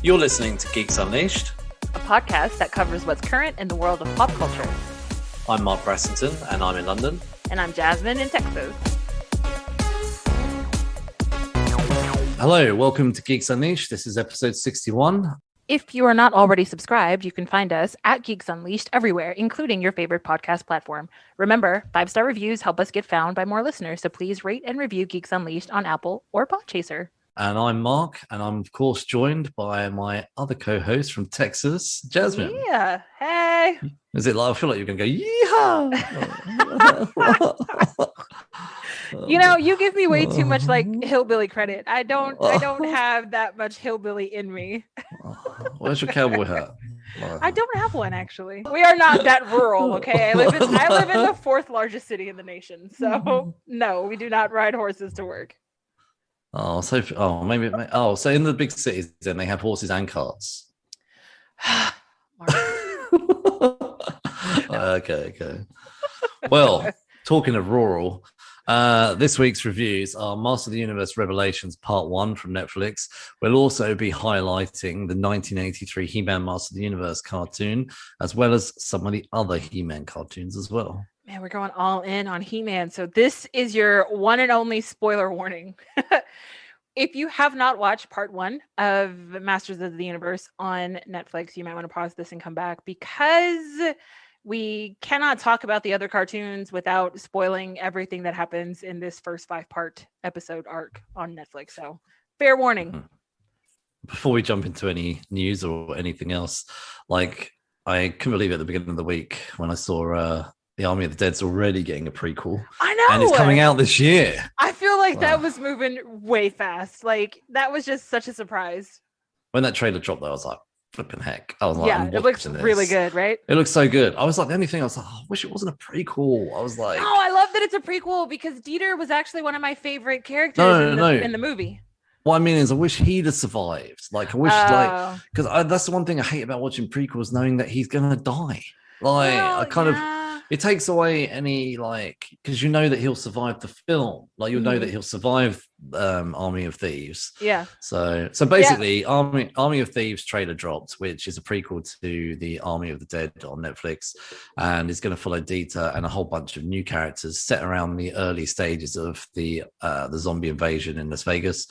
You're listening to Geeks Unleashed. A podcast that covers what's current in the world of pop culture. I'm Mark Brassington, and I'm in London. And I'm Jasmine in Texas. Hello, welcome to Geeks Unleashed. This is episode 61. If you are not already subscribed, you can find us at Geeks Unleashed everywhere, including your favorite podcast platform. Remember, 5-star reviews help us get found by more listeners, so please rate and review Geeks Unleashed on Apple or Podchaser. And I'm Mark, and I'm, of course, joined by my other co-host from Texas, Jasmine. Yeah, hey. Is it like, I feel like you're going to go, yeehaw! You know, you give me way too much like hillbilly credit. I don't have that much hillbilly in me. Where's your cowboy hat? I don't have one, actually. We are not that rural, okay? I live in the 4th largest city in the nation. So no, we do not ride horses to work. So in the big cities, then they have horses and carts. Okay. Well, talking of rural, this week's reviews are Master of the Universe Revelations Part 1 from Netflix. We'll also be highlighting the 1983 He-Man Master of the Universe cartoon, as well as some of the other He-Man cartoons as well. Man, we're going all in on He-Man. So this is your one and only spoiler warning. If you have not watched part 1 of Masters of the Universe on Netflix, you might want to pause this and come back, because we cannot talk about the other cartoons without spoiling everything that happens in this first 5-part episode arc on Netflix. So fair warning. Before we jump into any news or anything else, like, I couldn't believe it at the beginning of the week when I saw the Army of the Dead's already getting a prequel. I know. And it's coming out this year. I feel like that was moving way fast. Like, that was just such a surprise. When that trailer dropped, though, I was like, flipping heck. I was like, yeah, it looks really good, right? It looks so good. I was like, the only thing I was like, I wish it wasn't a prequel. I was like, oh, I love that it's a prequel, because Dieter was actually one of my favorite characters in the movie. What I mean is, I wish he'd have survived. Like, I wish, because that's the one thing I hate about watching prequels, knowing that he's gonna die. Like, it takes away any, like, because you know that he'll survive the film. Like, you'll know that he'll survive Army of Thieves. Yeah. So basically, Army of Thieves trailer dropped, which is a prequel to the Army of the Dead on Netflix, and it's going to follow Dieter and a whole bunch of new characters set around the early stages of the zombie invasion in Las Vegas.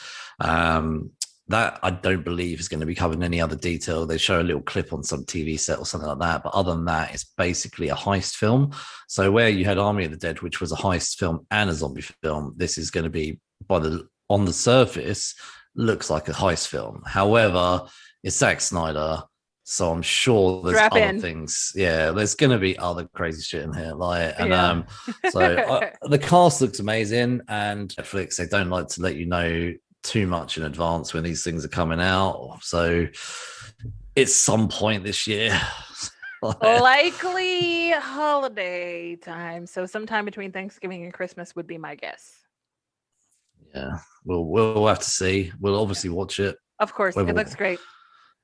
That I don't believe is going to be covered in any other detail. They show a little clip on some TV set or something like that. But other than that, it's basically a heist film. So where you had Army of the Dead, which was a heist film and a zombie film, this is going to be, on the surface, looks like a heist film. However, it's Zack Snyder, so I'm sure there's other things. Yeah, there's going to be other crazy shit in here. The cast looks amazing, and Netflix, they don't like to let you know too much in advance when these things are coming out, so it's some point this year. Likely holiday time, so sometime between Thanksgiving and Christmas would be my guess. Yeah, we'll have to see. We'll obviously watch it, of course. It looks great.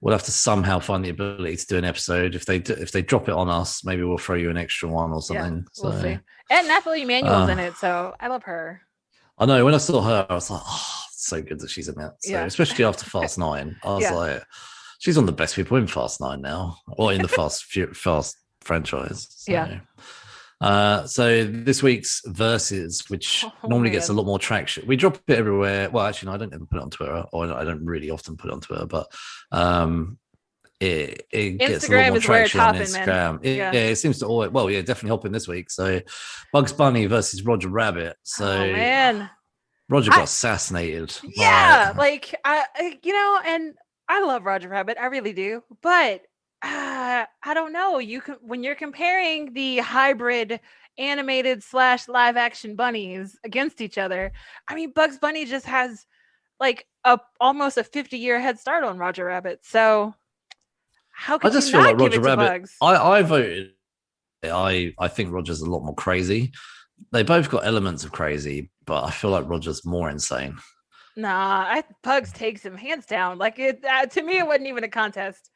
We'll have to somehow find the ability to do an episode. If they drop it on us, maybe we'll throw you an extra one or something. We'll see. And Nathalie Emmanuel's in it, so I love her. I know, when I saw her, I was like, oh, it's so good that she's in that. So especially after Fast 9, I was like, she's one of the best people in Fast 9 now, or in the Fast franchise. So. So this week's Versus, which normally gets a lot more traction. We drop it everywhere. Well, actually, no, I don't ever put it on Twitter, or I don't really often put it on Twitter, but it gets a lot more traction on Instagram. It seems to always, definitely helping this week. So Bugs Bunny versus Roger Rabbit. So Roger got assassinated. Yeah, and I love Roger Rabbit, I really do, but I don't know. When you're comparing the hybrid animated / live action bunnies against each other, I mean, Bugs Bunny just has like almost a 50-year head start on Roger Rabbit. So how could you not give it to Bugs? I voted. I think Roger's a lot more crazy. They both got elements of crazy, but I feel like Roger's more insane. Nah, Bugs takes him hands down. Like, to me, it wasn't even a contest.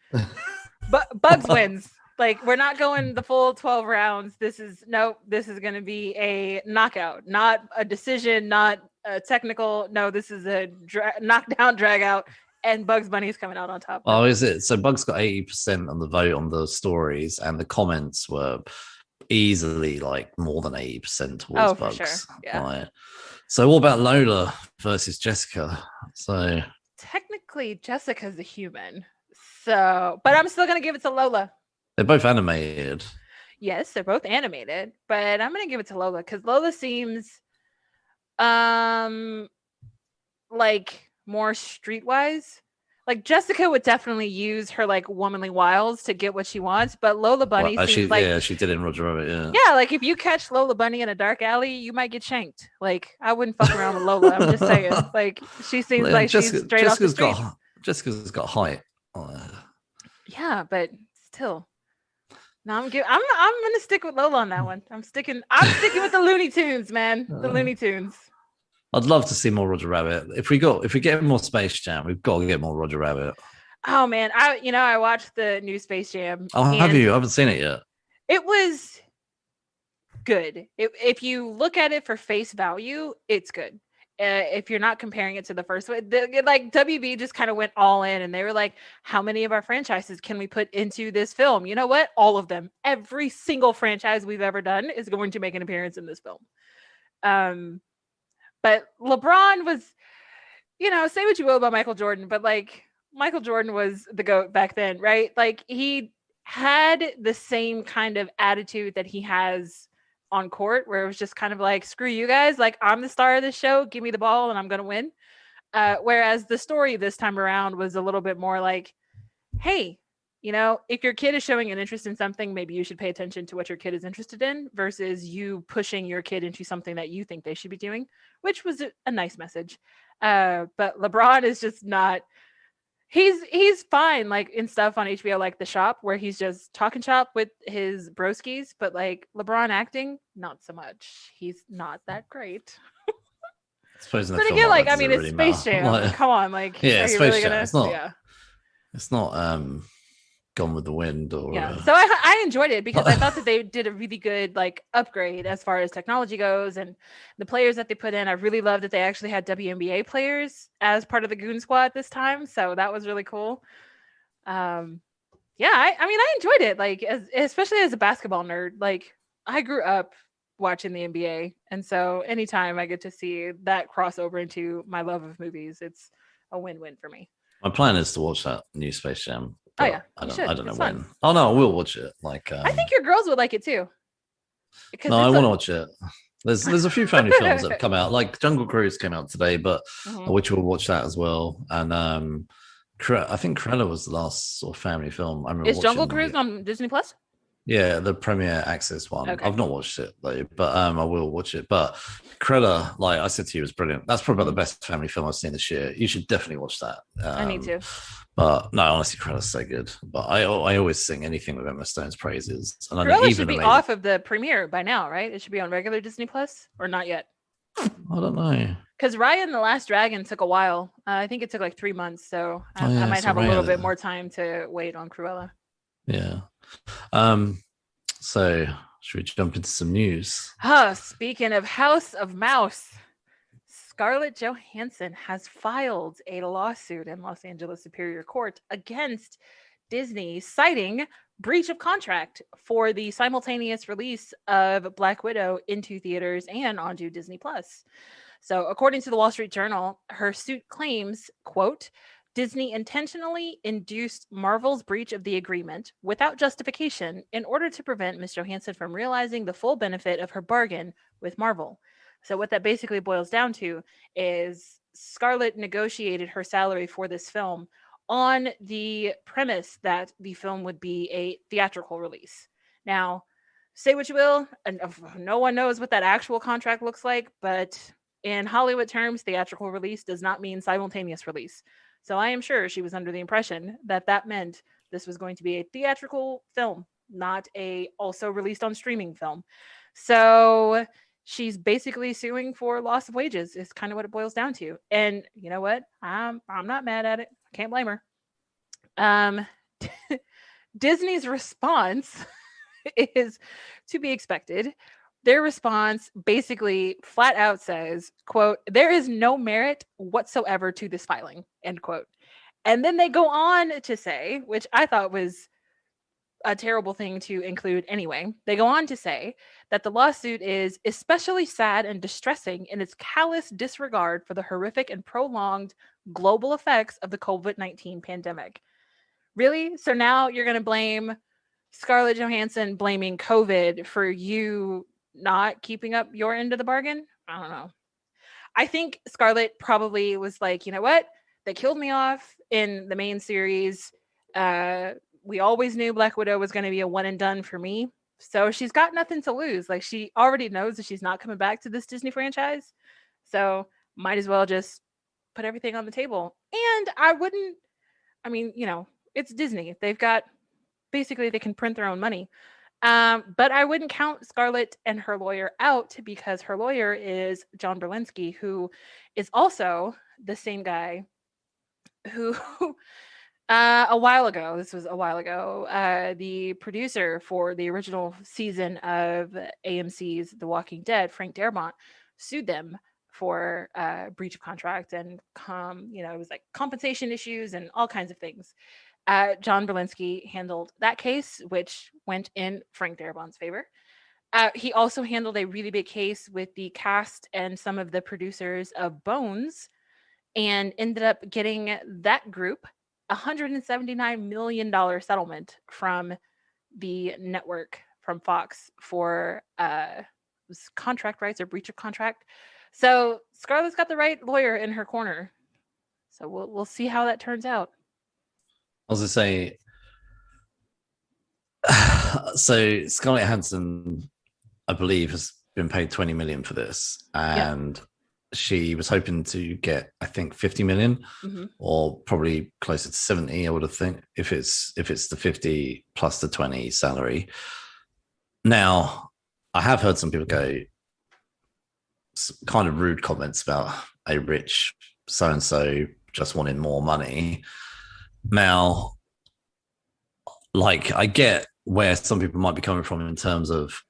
But Bugs wins. Like, we're not going the full 12 rounds. This is going to be a knockout, not a decision, not a technical. No, this is a knockdown, drag out. and Bugs Bunny is coming out on top. Oh, is it? So Bugs got 80% on the vote on the stories, and the comments were easily like more than 80% towards Bugs. For sure. Yeah. Right. So what about Lola versus Jessica? So technically Jessica's a human. So, but I'm still going to give it to Lola. They're both animated. Yes, they're both animated, but I'm going to give it to Lola cuz Lola seems like more streetwise. Like Jessica would definitely use her like womanly wiles to get what she wants, but Lola Bunny seems like she did in Roger Rabbit. Yeah. Yeah, like if you catch Lola Bunny in a dark alley, you might get shanked. Like I wouldn't fuck around with Lola. I'm just saying. Like she seems like she's straight off the street. Jessica's got height. Yeah, but still. No, I'm gonna stick with Lola on that one. I'm sticking with the Looney Tunes, man. The Looney Tunes. I'd love to see more Roger Rabbit. If we get more Space Jam, we've got to get more Roger Rabbit. Oh man, I watched the new Space Jam. Oh, have you? I haven't seen it yet. It was good. If you look at it for face value, it's good. If you're not comparing it to the first one, like WB just kind of went all in, and they were like, "How many of our franchises can we put into this film?" You know what? All of them. Every single franchise we've ever done is going to make an appearance in this film. But LeBron was, say what you will about Michael Jordan, but like Michael Jordan was the GOAT back then, right? Like he had the same kind of attitude that he has on court, where it was just kind of like, screw you guys, like I'm the star of this show, give me the ball and I'm going to win. Whereas the story this time around was a little bit more like, hey, if your kid is showing an interest in something, maybe you should pay attention to what your kid is interested in versus you pushing your kid into something that you think they should be doing, which was a nice message. But LeBron is just not, he's fine, like in stuff on HBO, like The Shop, where he's just talking shop with his broskies, but like LeBron acting, not so much. He's not that great. But again, like, I mean, it's Space Jam. Like, come on, like, yeah, Space Jam. It's not Gone with the Wind or so I enjoyed it because I thought that they did a really good like upgrade as far as technology goes, and the players that they put in. I really love that they actually had WNBA players as part of the Goon Squad this time, so that was really cool. I mean, I enjoyed it, like especially as a basketball nerd. Like I grew up watching the NBA, and so anytime I get to see that crossover into my love of movies, it's a win-win for me. My plan is to watch that new Space Jam. Oh yeah, I don't know when. Oh no, we'll watch it. Like I think your girls would like it too. No, I want to watch it. There's a few family films that have come out. Like Jungle Cruise came out today, but which we'll watch that as well. And I think Cruella was the last sort of family film. I remember. Is Jungle Cruise on Disney Plus? Yeah, the Premier Access one. Okay. I've not watched it though, but I will watch it. But Cruella, like I said to you, was brilliant. That's probably about the best family film I've seen this year. You should definitely watch that. I need to. But no, honestly, Cruella's so good. But I always sing anything with Emma Stone's praises. And Cruella should be off of the premiere by now, right? It should be on regular Disney Plus or not yet. I don't know. Because Raya and the Last Dragon took a while. I think it took like 3 months, so I might have a little bit more time to wait on Cruella. Yeah. So should we jump into some news? Speaking of House of Mouse, Scarlett Johansson has filed a lawsuit in Los Angeles Superior Court against Disney, citing breach of contract for the simultaneous release of Black Widow into theaters and onto Disney Plus. So according to the Wall Street Journal, her suit claims, quote, Disney intentionally induced Marvel's breach of the agreement without justification in order to prevent Ms. Johansson from realizing the full benefit of her bargain with Marvel. So what that basically boils down to is Scarlett negotiated her salary for this film on the premise that the film would be a theatrical release. Now, say what you will, and no one knows what that actual contract looks like, but in Hollywood terms, theatrical release does not mean simultaneous release. So I am sure she was under the impression that that meant this was going to be a theatrical film, not a also released on streaming film. So she's basically suing for loss of wages is kind of what it boils down to. And you know what? I'm not mad at it. I can't blame her. Disney's response is to be expected. Their response basically flat out says, quote, there is no merit whatsoever to this filing, end quote. And then they go on to say, which I thought was a terrible thing to include anyway. They go on to say that the lawsuit is especially sad and distressing in its callous disregard for the horrific and prolonged global effects of the COVID-19 pandemic. Really? So now you're going to blame Scarlett Johansson blaming COVID for you not keeping up your end of the bargain? I don't know. I think Scarlett probably was like, you know what? They killed me off in the main series. We always knew Black Widow was going to be a one and done for me. So she's got nothing to lose. Like, she already knows that she's not coming back to this Disney franchise. So might as well just put everything on the table. And it's Disney. They've got, basically they can print their own money. But I wouldn't count Scarlett and her lawyer out, because her lawyer is John Berlinski, who is also the same guy who a while ago, the producer for the original season of AMC's The Walking Dead, Frank Darabont, sued them for breach of contract and it was like compensation issues and all kinds of things. John Berlinski handled that case, which went in Frank Darabont's favor. He also handled a really big case with the cast and some of the producers of Bones, and ended up getting that group $179 million settlement from the network, from Fox, for contract rights or breach of contract. So Scarlett's got the right lawyer in her corner. So we'll see how that turns out. I was going to say, so Scarlett Johansson, I believe, has been paid $20 million for this, and she was hoping to get, I think, 50 million, or probably closer to 70. I would have think, if it's the 50 plus the 20 salary. Now, I have heard some people go kind of rude comments about a rich so and so just wanting more money. Now, like, I get where some people might be coming from in terms of,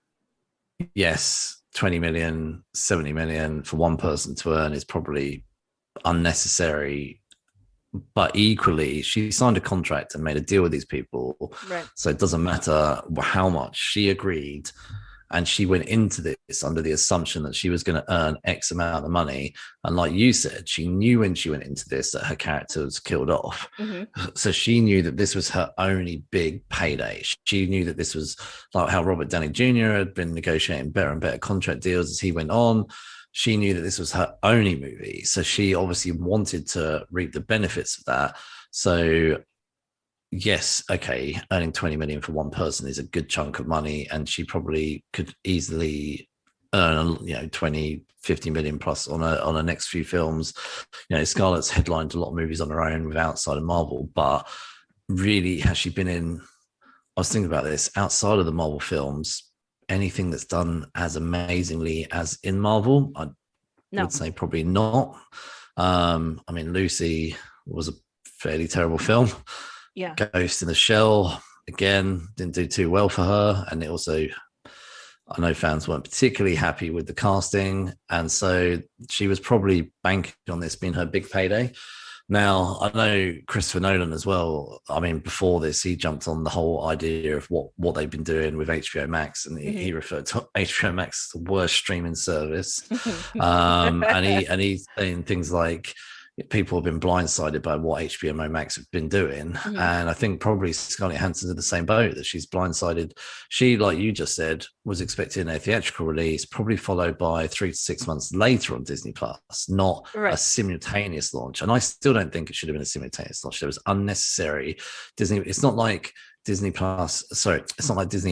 yes, 20 million, 70 million for one person to earn is probably unnecessary. But equally, she signed a contract and made a deal with these people. Right. So it doesn't matter how much she agreed. And she went into this under the assumption that she was going to earn X amount of money. And like you said, she knew when she went into this that her character was killed off. So she knew that this was her only big payday. She knew that this was like how Robert Downey Jr. had been negotiating better and better contract deals as he went on. She knew that this was her only movie. So she obviously wanted to reap the benefits of that. So yes, okay, earning 20 million for one person is a good chunk of money, and she probably could easily earn 20, 50 million plus on a next few films. Scarlett's headlined a lot of movies on her own with outside of Marvel, but really, has she been in, I was thinking about this, outside of the Marvel films, anything that's done as amazingly as in Marvel? I would say probably not. Lucy was a fairly terrible film. Yeah. Ghost in the Shell, again, didn't do too well for her. And it also, I know fans weren't particularly happy with the casting. And so she was probably banking on this being her big payday. Now, I know Christopher Nolan as well. Before this, he jumped on the whole idea of what they've been doing with HBO Max. And he referred to HBO Max as the worst streaming service. And he's saying things like, people have been blindsided by what HBO Max have been doing. And I think probably Scarlett Johansson's in the same boat, that she's blindsided. She, like you just said, was expecting a theatrical release, probably followed by 3 to 6 months later on Disney Plus, not a simultaneous launch. And I still don't think it should have been a simultaneous launch. It was unnecessary. It's not like Disney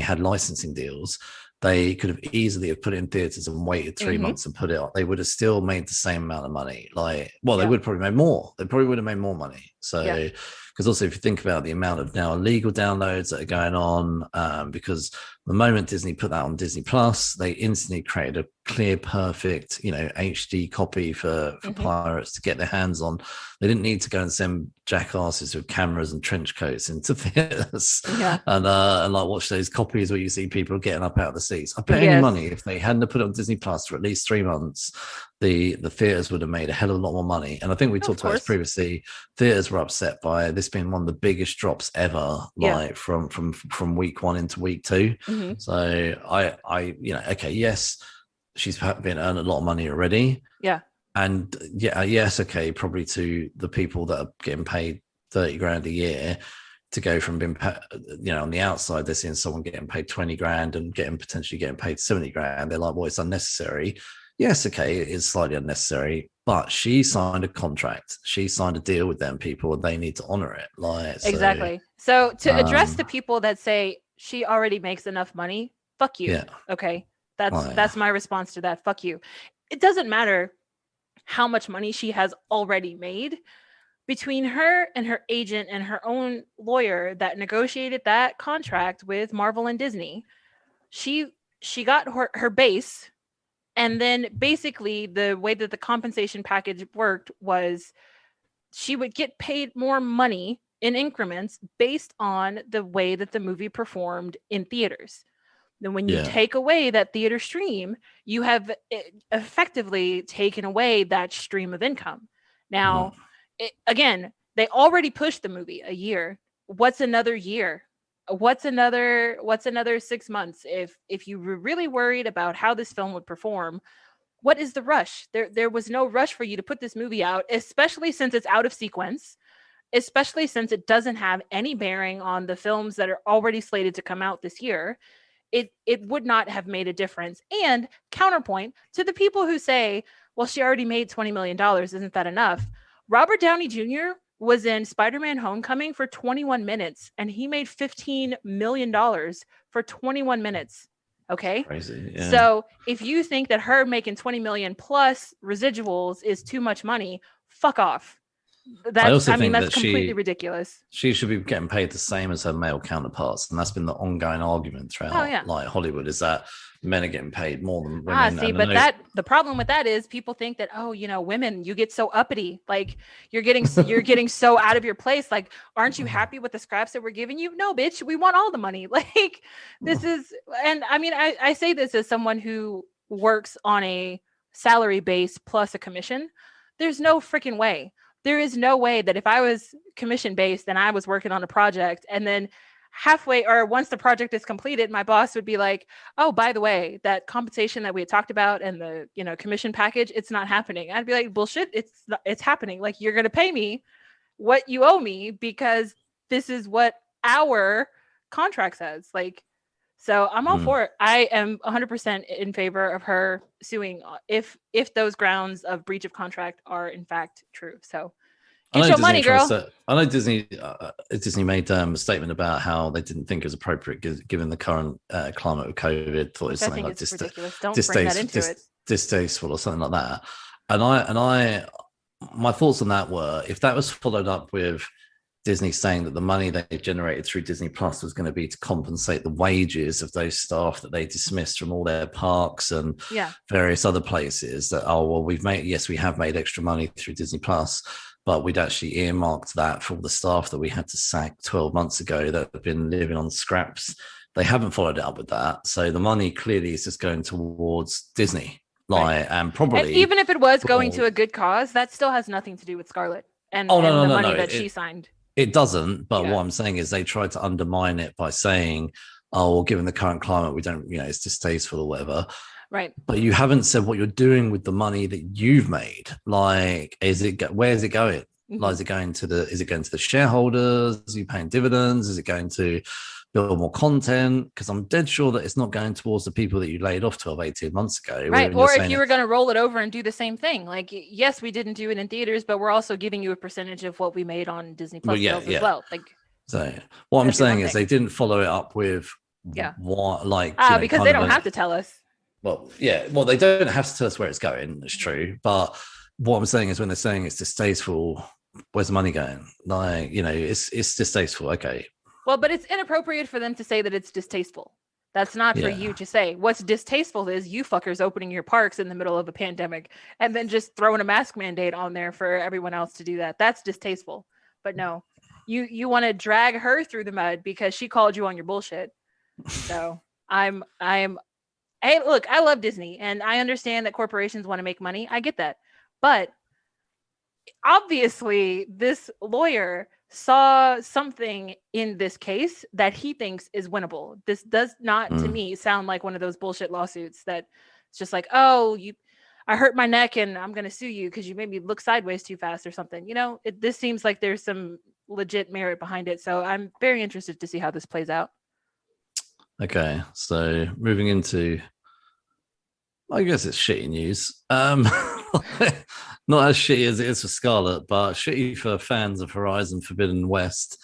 had licensing deals. They could have easily have put it in theaters and waited 3 months and put it on. They would have still made the same amount of money. They would probably made more. They probably would have made more money. So, because also if you think about the amount of now illegal downloads that are going on, because the moment Disney put that on Disney Plus, they instantly created a clear, perfect, HD copy for pirates to get their hands on. They didn't need to go and send jackasses with cameras and trench coats into theaters and watch those copies where you see people getting up out of the seats. I bet any money if they hadn't put it on Disney Plus for at least 3 months, the theaters would have made a hell of a lot more money. And I think we talked about this previously. Theaters were upset by this being one of the biggest drops ever, like from week 1 into week 2. Mm-hmm. So I okay, yes, she's been earning a lot of money already. Yeah. And yes, okay, probably to the people that are getting paid 30 grand a year, to go from being, on the outside, they're seeing someone getting paid 20 grand and potentially getting paid 70 grand. They're like, well, it's unnecessary. Yes, okay, it is slightly unnecessary, but she signed a contract. She signed a deal with them people, and they need to honor it. Exactly. So to address the people that say she already makes enough money, fuck you. Yeah. Okay. That's my response to that. Fuck you. It doesn't matter how much money she has already made. Between her and her agent and her own lawyer that negotiated that contract with Marvel and Disney, she got her base. And then basically the way that the compensation package worked was she would get paid more money in increments based on the way that the movie performed in theaters. Then when you take away that theater stream, you have effectively taken away that stream of income. Now, again, they already pushed the movie a year. What's another year? What's another 6 months? If you were really worried about how this film would perform, what is the rush? There was no rush for you to put this movie out, especially since it's out of sequence, especially since it doesn't have any bearing on the films that are already slated to come out this year. It would not have made a difference. And counterpoint to the people who say, well, she already made $20 million. Isn't that enough? Robert Downey Jr. was in Spider-Man Homecoming for 21 minutes, and he made $15 million for 21 minutes. Okay. Crazy, yeah. So if you think that her making 20 million plus residuals is too much money, fuck off. That's completely ridiculous. She should be getting paid the same as her male counterparts, and that's been the ongoing argument throughout like Hollywood, is that men are getting paid more than women. The problem with that is people think that, women, you get so uppity, like you're getting so out of your place. Like, aren't you happy with the scraps that we're giving you? No, bitch, we want all the money. Like, this is, and I mean, I say this as someone who works on a salary base plus a commission. There's no freaking way. There is no way that if I was commission based and I was working on a project, and then halfway or once the project is completed, my boss would be like, oh, by the way, that compensation that we had talked about and the, commission package, it's not happening. I'd be like, bullshit. It's happening. Like, you're going to pay me what you owe me because this is what our contract says. Like, so I'm all for it. I am 100% in favor of her suing if those grounds of breach of contract are in fact true. So get your money, girl. I know Disney made a statement about how they didn't think it was appropriate given the current climate of COVID. Thought it was something like ridiculous. Don't bring that into it. Distasteful or something like that. And my thoughts on that were, if that was followed up with Disney saying that the money they generated through Disney Plus was going to be to compensate the wages of those staff that they dismissed from all their parks and various other places, that, we have made extra money through Disney Plus, but we'd actually earmarked that for all the staff that we had to sack 12 months ago that have been living on scraps. They haven't followed it up with that. So the money clearly is just going towards Disney. And probably, and even if it was going to a good cause, that still has nothing to do with Scarlett and the money that she signed. It doesn't, but what I'm saying is they tried to undermine it by saying, oh, well, given the current climate, we don't, it's distasteful or whatever. Right. But you haven't said what you're doing with the money that you've made. Like, where's it going? Mm-hmm. Like, is it going to the shareholders? Are you paying dividends? Is it going to build more content? Because I'm dead sure that it's not going towards the people that you laid off 12, 18 months ago. Right. Or if you were going to roll it over and do the same thing. Like, yes, we didn't do it in theaters, but we're also giving you a percentage of what we made on Disney Plus sales as well. Like, so what I'm saying is they didn't follow it up with what, because they don't have to tell us. Well, they don't have to tell us where it's going. It's true. But what I'm saying is, when they're saying it's distasteful, where's the money going? Like, it's distasteful. Okay. Well, but it's inappropriate for them to say that it's distasteful. That's not for you to say. What's distasteful is you fuckers opening your parks in the middle of a pandemic and then just throwing a mask mandate on there for everyone else to do that. That's distasteful. But no, you want to drag her through the mud because she called you on your bullshit. So I'm Hey, look, I love Disney, and I understand that corporations want to make money. I get that. But obviously, this lawyer saw something in this case that he thinks is winnable. This does not, to me, sound like one of those bullshit lawsuits that it's just like, oh, I hurt my neck and I'm going to sue you because you made me look sideways too fast or something. This seems like there's some legit merit behind it. So I'm very interested to see how this plays out. Okay, so moving into, I guess it's shitty news. Not as shitty as it is for Scarlett, but shitty for fans of Horizon Forbidden West.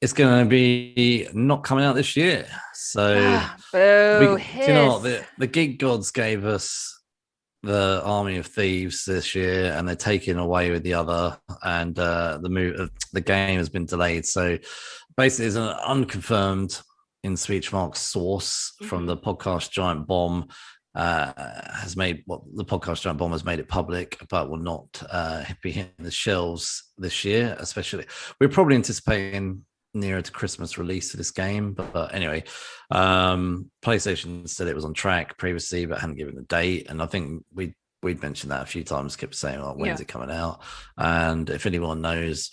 It's going to be not coming out this year. So, boo, you know what? The geek gods gave us the Army of Thieves this year, and they're taking away with the other, and the game has been delayed. So, basically, it's an unconfirmed, in speech marks, source from the podcast Giant Bomb. The podcast Giant Bomb has made it public, but will not be hitting the shelves this year. Especially, we're probably anticipating nearer to Christmas release for this game. But anyway, PlayStation said it was on track previously, but hadn't given the date. And I think we'd mentioned that a few times. Kept saying, "Oh, when's it coming out?" And if anyone knows,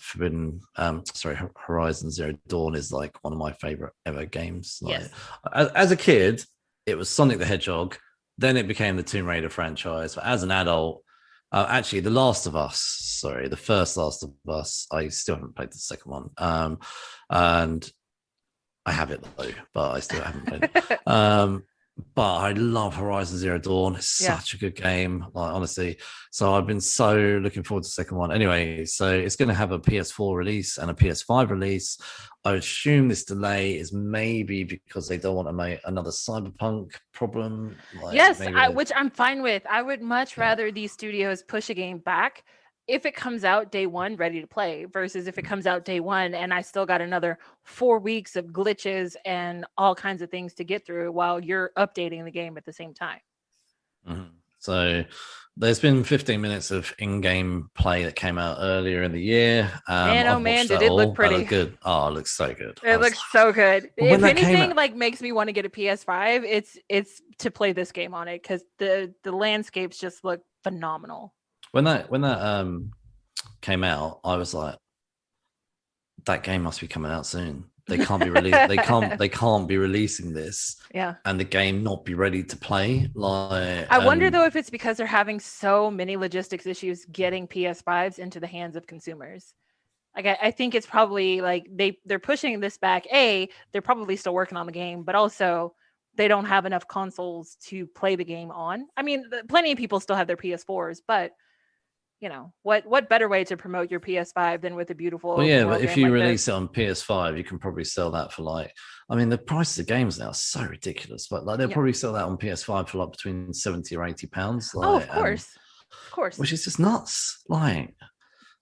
Horizon Zero Dawn is like one of my favorite ever games. Like, as a kid, it was Sonic the Hedgehog. Then it became the Tomb Raider franchise. But as an adult, actually, The Last of Us, the first Last of Us, I still haven't played the second one. And I have it though, but I still haven't played it. But I love Horizon Zero Dawn. It's such a good game, like, honestly. So I've been so looking forward to the second one. Anyway, so it's going to have a PS4 release and a PS5 release. I assume this delay is maybe because they don't want to make another Cyberpunk problem. Which I'm fine with. I would much rather these studios push a game back if it comes out day one ready to play versus if it comes out day one and I still got another 4 weeks of glitches and all kinds of things to get through while you're updating the game at the same time. So there's been 15 minutes of in-game play that came out earlier in the year. Did it look pretty good? Oh, it looks so good. It looks so good. If anything makes me want to get a PS5, it's to play this game on it because the landscapes just look phenomenal. When that came out, I was like, that game must be coming out soon. They can't be released. They can't be releasing this. Yeah. And the game not be ready to play. Like, I wonder though if it's because they're having so many logistics issues getting PS5s into the hands of consumers. Like I think it's probably like they're pushing this back. They're probably still working on the game, but also they don't have enough consoles to play the game on. I mean, plenty of people still have their PS4s, but what better way to promote your PS5 than with a beautiful but if you release it on PS5, you can probably sell that for the prices of games now are so ridiculous, but they'll probably sell that on PS5 for between £70 or £80. Of course, which is just nuts. I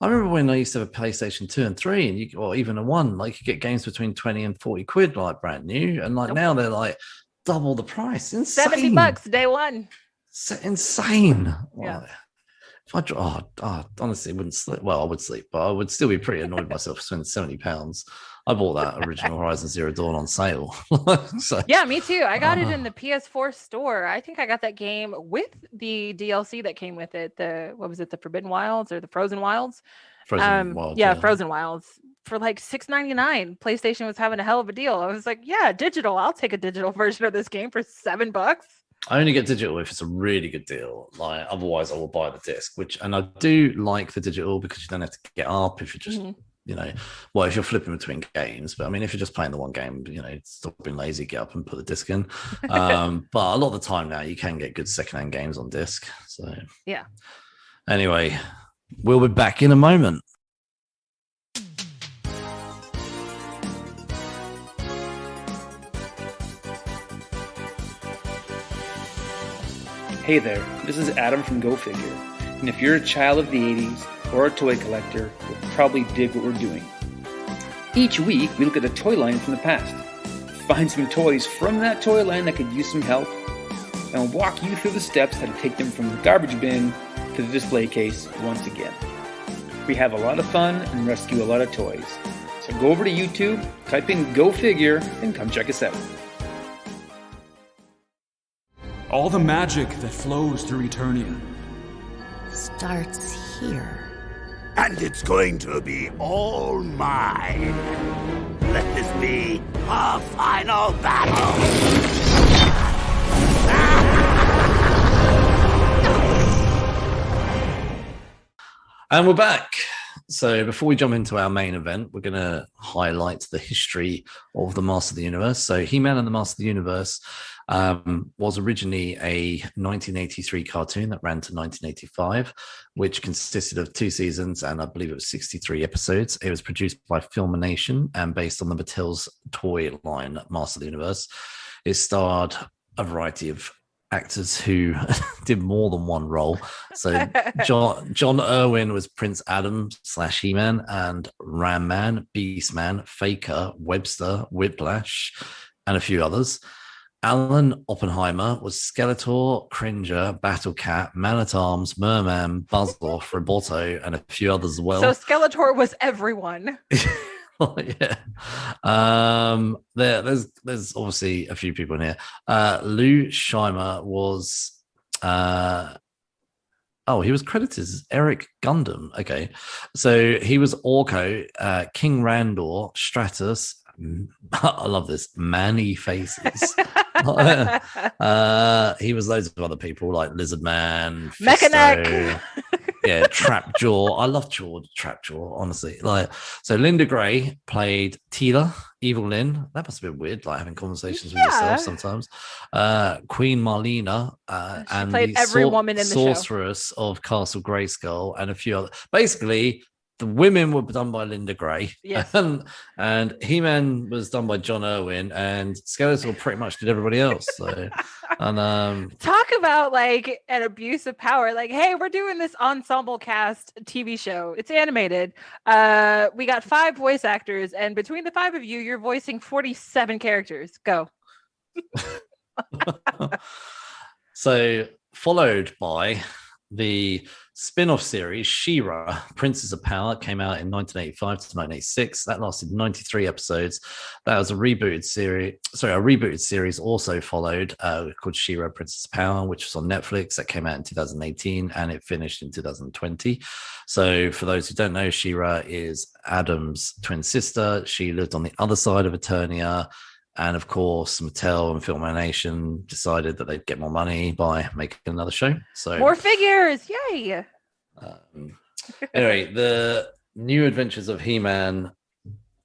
remember when I used to have a PlayStation 2 and 3 or even a 1, you could get games between 20 and 40 quid, brand new. And now they're double the price. Insane. $70 day one. Insane. Yeah. If I honestly wouldn't sleep. Well, I would sleep, but I would still be pretty annoyed myself for spending £70. I bought that original Horizon Zero Dawn on sale. Yeah, me too. I got it in the PS4 store. I think I got that game with the DLC that came with it. The Forbidden Wilds or the Frozen Wilds? Frozen Wilds. Yeah, Frozen Wilds for $6.99. PlayStation was having a hell of a deal. I was like, yeah, digital. I'll take a digital version of this game for $7. I only get digital if it's a really good deal. Otherwise, I will buy the disc. And I do like the digital because you don't have to get up if you're just, if you're flipping between games. But if you're just playing the one game, stop being lazy, get up and put the disc in. But a lot of the time now, you can get good secondhand games on disc. So yeah. Anyway, we'll be back in a moment. Hey there, this is Adam from Go Figure, and if you're a child of the 80s or a toy collector, you'll probably dig what we're doing. Each week, we look at a toy line from the past, find some toys from that toy line that could use some help, and we'll walk you through the steps how to take them from the garbage bin to the display case once again. We have a lot of fun and rescue a lot of toys. So go over to YouTube, type in Go Figure, and come check us out. All the magic that flows through Eternia starts here. And it's going to be all mine. Let this be our final battle. And we're back. So before we jump into our main event, we're going to highlight the history of the Master of the Universe. So He-Man and the Master of the Universe was originally a 1983 cartoon that ran to 1985, which consisted of 2 seasons and I believe it was 63 episodes. It was produced by Filmination and based on the Mattel's toy line, Master of the Universe. It starred a variety of actors who did more than one role. So John Irwin was Prince Adam / He-Man, and Ram Man, Beastman, Faker, Webster, Whiplash, and a few others. Alan Oppenheimer was Skeletor, Cringer, Battle Cat, Man-at-Arms, Merman, Buzz-Off, Roboto, and a few others as well. So Skeletor was everyone. Yeah. There's obviously a few people in here. Lou Scheimer was he was credited as Eric Gundam. Okay. So he was Orko, King Randor, Stratus. I love this. Manny Faces. He was loads of other people like Lizard Man, Mechanic. Yeah, Trapjaw. I love Trapjaw, honestly. So Linda Gray played Tila, Evil Lynn. That must have been weird, like having conversations with yourself sometimes. Queen Marlena, and played every woman in the sorceress of Castle Grayskull, and a few other. Basically, the women were done by Linda Gray, yes, and He-Man was done by John Irwin, and Skeletor pretty much did everybody else. So, and talk about like an abuse of power. Like, hey, we're doing this ensemble cast TV show. It's animated. We got 5 voice actors, and between the 5 of you, you're voicing 47 characters. Go. So, followed by the spin-off series She-Ra, Princess of Power, came out in 1985 to 1986. That lasted 93 episodes. That was a rebooted series. Sorry, a rebooted series also followed called She-Ra, Princess of Power, which was on Netflix. That came out in 2018 and it finished in 2020. So for those who don't know, She-Ra is Adam's twin sister. She lived on the other side of Eternia. And of course, Mattel and Filmination decided that they'd get more money by making another show. So more figures, yay! Anyway, the New Adventures of He-Man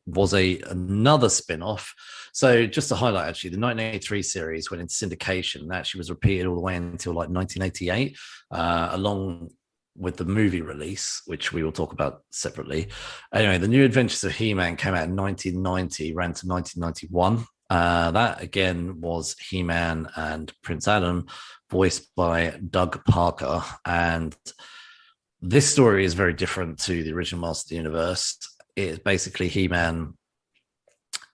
was another spin-off. So just to highlight, actually, the 1983 series went into syndication and actually was repeated all the way until like 1988, along with the movie release, which we will talk about separately. Anyway, the New Adventures of He-Man came out in 1990, ran to 1991. That again was He-Man and Prince Adam, voiced by Doug Parker. And this story is very different to the original Master of the Universe. It's basically He-Man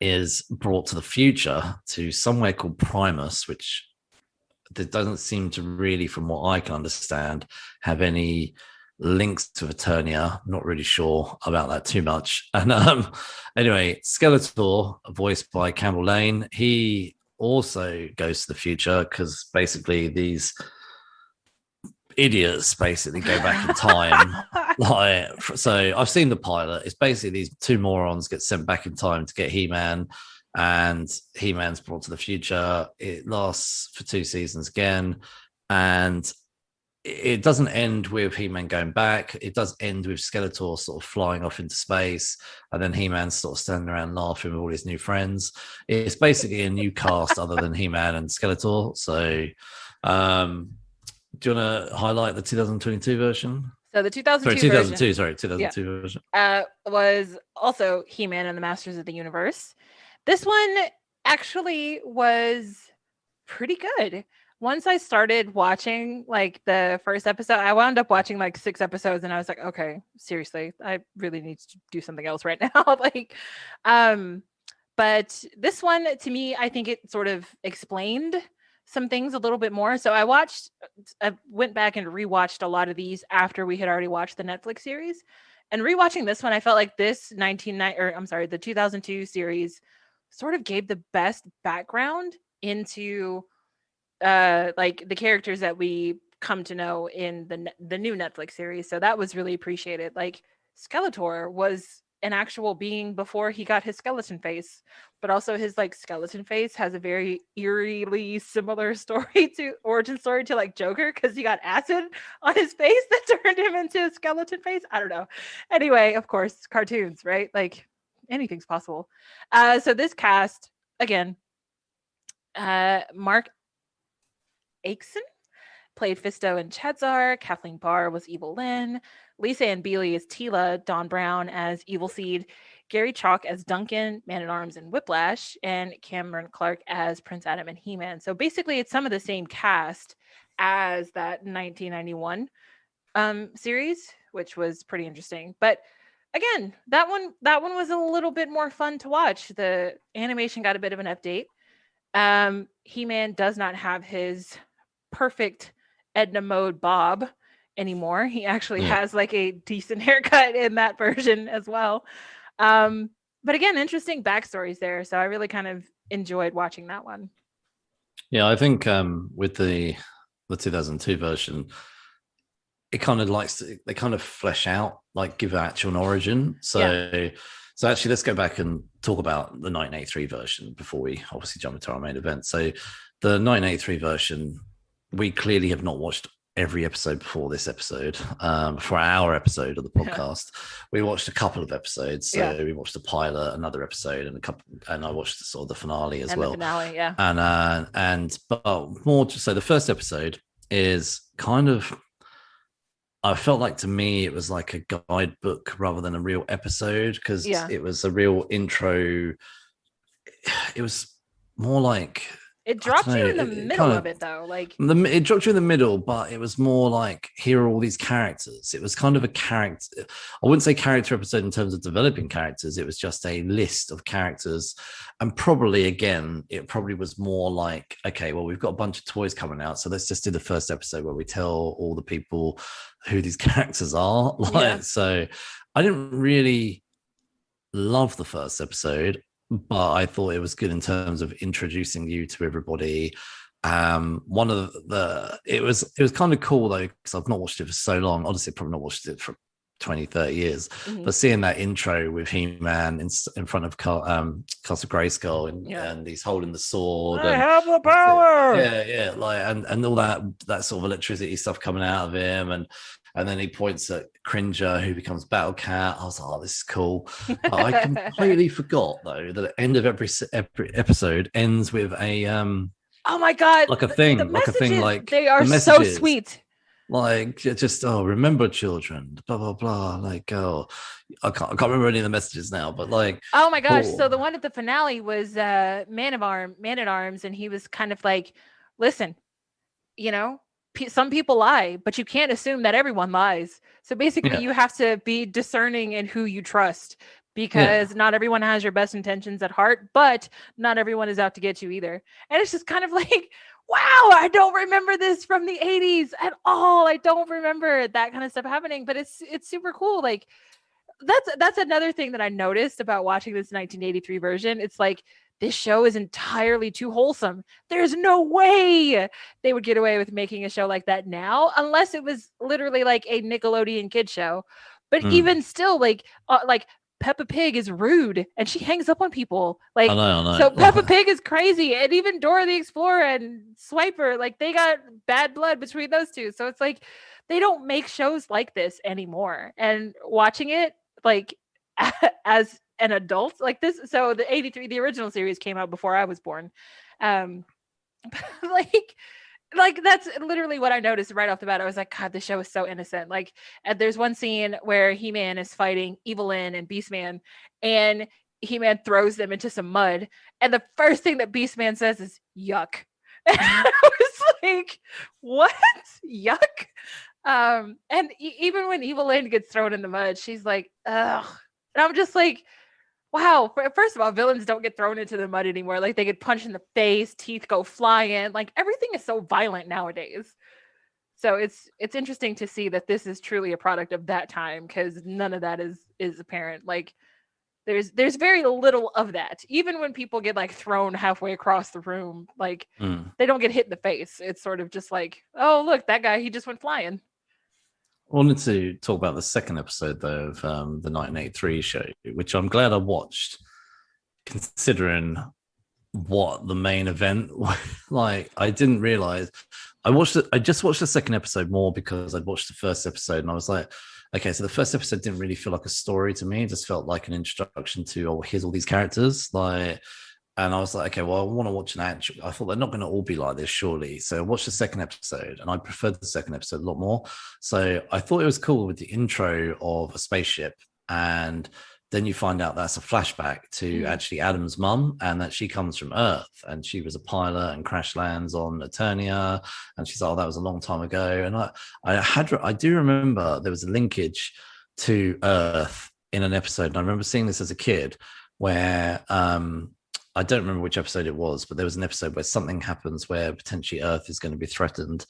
is brought to the future to somewhere called Primus, which doesn't seem to really, from what I can understand, have any links to Eternia. Not really sure about that too much. And anyway, Skeletor, voiced by Campbell Lane, he also goes to the future because basically these idiots basically go back in time. So I've seen the pilot. It's basically these 2 morons get sent back in time to get He-Man, and He-Man's brought to the future. It lasts for 2 seasons again, and it doesn't end with He-Man going back. It does end with Skeletor sort of flying off into space, and then He-Man sort of standing around laughing with all his new friends. It's basically a new cast other than He-Man and Skeletor. So do you want to highlight the 2022 version? So the 2002 version was also He-Man and the Masters of the Universe. This one actually was pretty good. Once I started watching like the first episode, I wound up watching like 6 episodes and I was like, okay, seriously, I really need to do something else right now. But this one, to me, I think it sort of explained some things a little bit more. So I went back and rewatched a lot of these after we had already watched the Netflix series. And rewatching this one, I felt like this the 2002 series sort of gave the best background into like the characters that we come to know in the new Netflix series. So that was really appreciated. Like Skeletor was an actual being before he got his skeleton face, but also his like skeleton face has a very eerily similar origin story to like Joker, because he got acid on his face that turned him into a skeleton face. I don't know. Anyway, of course, cartoons, right? Like anything's possible. So this cast again, Mark Aikson played Fisto and Chedzar. Kathleen Barr was Evil Lynn. Lisa Ann Bealey as Tila. Don Brown as Evil Seed. Gary Chalk as Duncan, Man-at-Arms and Whiplash. And Cameron Clark as Prince Adam and He-Man. So basically it's some of the same cast as that 1991 series, which was pretty interesting. But again, that one was a little bit more fun to watch. The animation got a bit of an update. He-Man does not have his perfect Edna mode bob anymore. He actually has like a decent haircut in that version as well. But again, interesting backstories there. So I really kind of enjoyed watching that one. Yeah, I think with the 2002 version, it kind of they kind of flesh out, like give actual an origin. So actually, let's go back and talk about the 1983 version before we obviously jump into our main event. So the 1983 version, we clearly have not watched every episode before this episode. For our episode of the podcast, we watched a couple of episodes. So we watched the pilot, another episode, and I watched sort of the finale as well. The finale, yeah. But more just so the first episode is kind of, I felt like to me it was like a guidebook rather than a real episode, because it was a real intro. It was more like, it dropped you in the middle of it though. Like it dropped you in the middle, but it was more like, here are all these characters. It was kind of a character. I wouldn't say character episode in terms of developing characters. It was just a list of characters. And probably, again, it probably was more like, okay, well, we've got a bunch of toys coming out, so let's just do the first episode where we tell all the people who these characters are. So I didn't really love the first episode, but I thought it was good in terms of introducing you to everybody. One of it was kind of cool though, because I've not watched it for so long. Honestly, probably not watched it for 20, 30 years. But seeing that intro with He-Man in front of Castle Grayskull and he's holding the sword. I have the power. And all that sort of electricity stuff coming out of him, and then he points at Cringer, who becomes Battle Cat. I was like, oh, this is cool. But I completely forgot, though, that the end of every episode ends with a... oh, my God. Like a thing. Like they are so sweet. Like, just, remember, children, blah, blah, blah. Like, I can't remember any of the messages now, but like... Oh, my gosh. So the one at the finale was Man-at-Arms, and he was kind of like, listen, some people lie, but you can't assume that everyone lies. So basically you have to be discerning in who you trust, because not everyone has your best intentions at heart, but not everyone is out to get you either. And it's just kind of like, wow, I don't remember this from the 80s at all. I don't remember that kind of stuff happening, but it's super cool. Like that's another thing that I noticed about watching this 1983 version. It's like, this show is entirely too wholesome. There's no way they would get away with making a show like that now, unless it was literally like a Nickelodeon kid show. But even still, like Peppa Pig is rude and she hangs up on people. Like, I know. So Peppa Pig is crazy, and even Dora the Explorer and Swiper, like they got bad blood between those two. So it's like they don't make shows like this anymore. And watching it, like as an adult like this, so the original series came out before I was born, like that's literally what I noticed right off the bat. I was like, God, this show is so innocent. Like, there's one scene where He-Man is fighting Evil Lynn and Beastman, and He-Man throws them into some mud, and the first thing that Beastman says is yuck. And I was like, what? Yuck. And even when Evil Lynn gets thrown in the mud, she's like, ugh. And I'm just like, wow. First of all, villains don't get thrown into the mud anymore. Like, they get punched in the face, teeth go flying. Like, everything is so violent nowadays. So it's interesting to see that this is truly a product of that time, because none of that is apparent. Like, There's very little of that. Even when people get like thrown halfway across the room, like they don't get hit in the face. It's sort of just like, oh look, that guy, he just went flying. I wanted to talk about the second episode though of the 1983 show, which I'm glad I watched, considering what the main event was. Like, I didn't realize. I just watched the second episode more because I'd watched the first episode and I was like, okay, so the first episode didn't really feel like a story to me. It just felt like an introduction to, oh, here's all these characters. Like, and I was like, okay, well, I want to watch an actual. I thought they're not going to all be like this, surely. So I watched the second episode and I preferred the second episode a lot more. So I thought it was cool with the intro of a spaceship, and then you find out that's a flashback to actually Adam's mum, and that she comes from Earth and she was a pilot and crash lands on Eternia. And she's like, oh, that was a long time ago. And I do remember there was a linkage to Earth in an episode. And I remember seeing this as a kid where, I don't remember which episode it was, but there was an episode where something happens where potentially Earth is going to be threatened.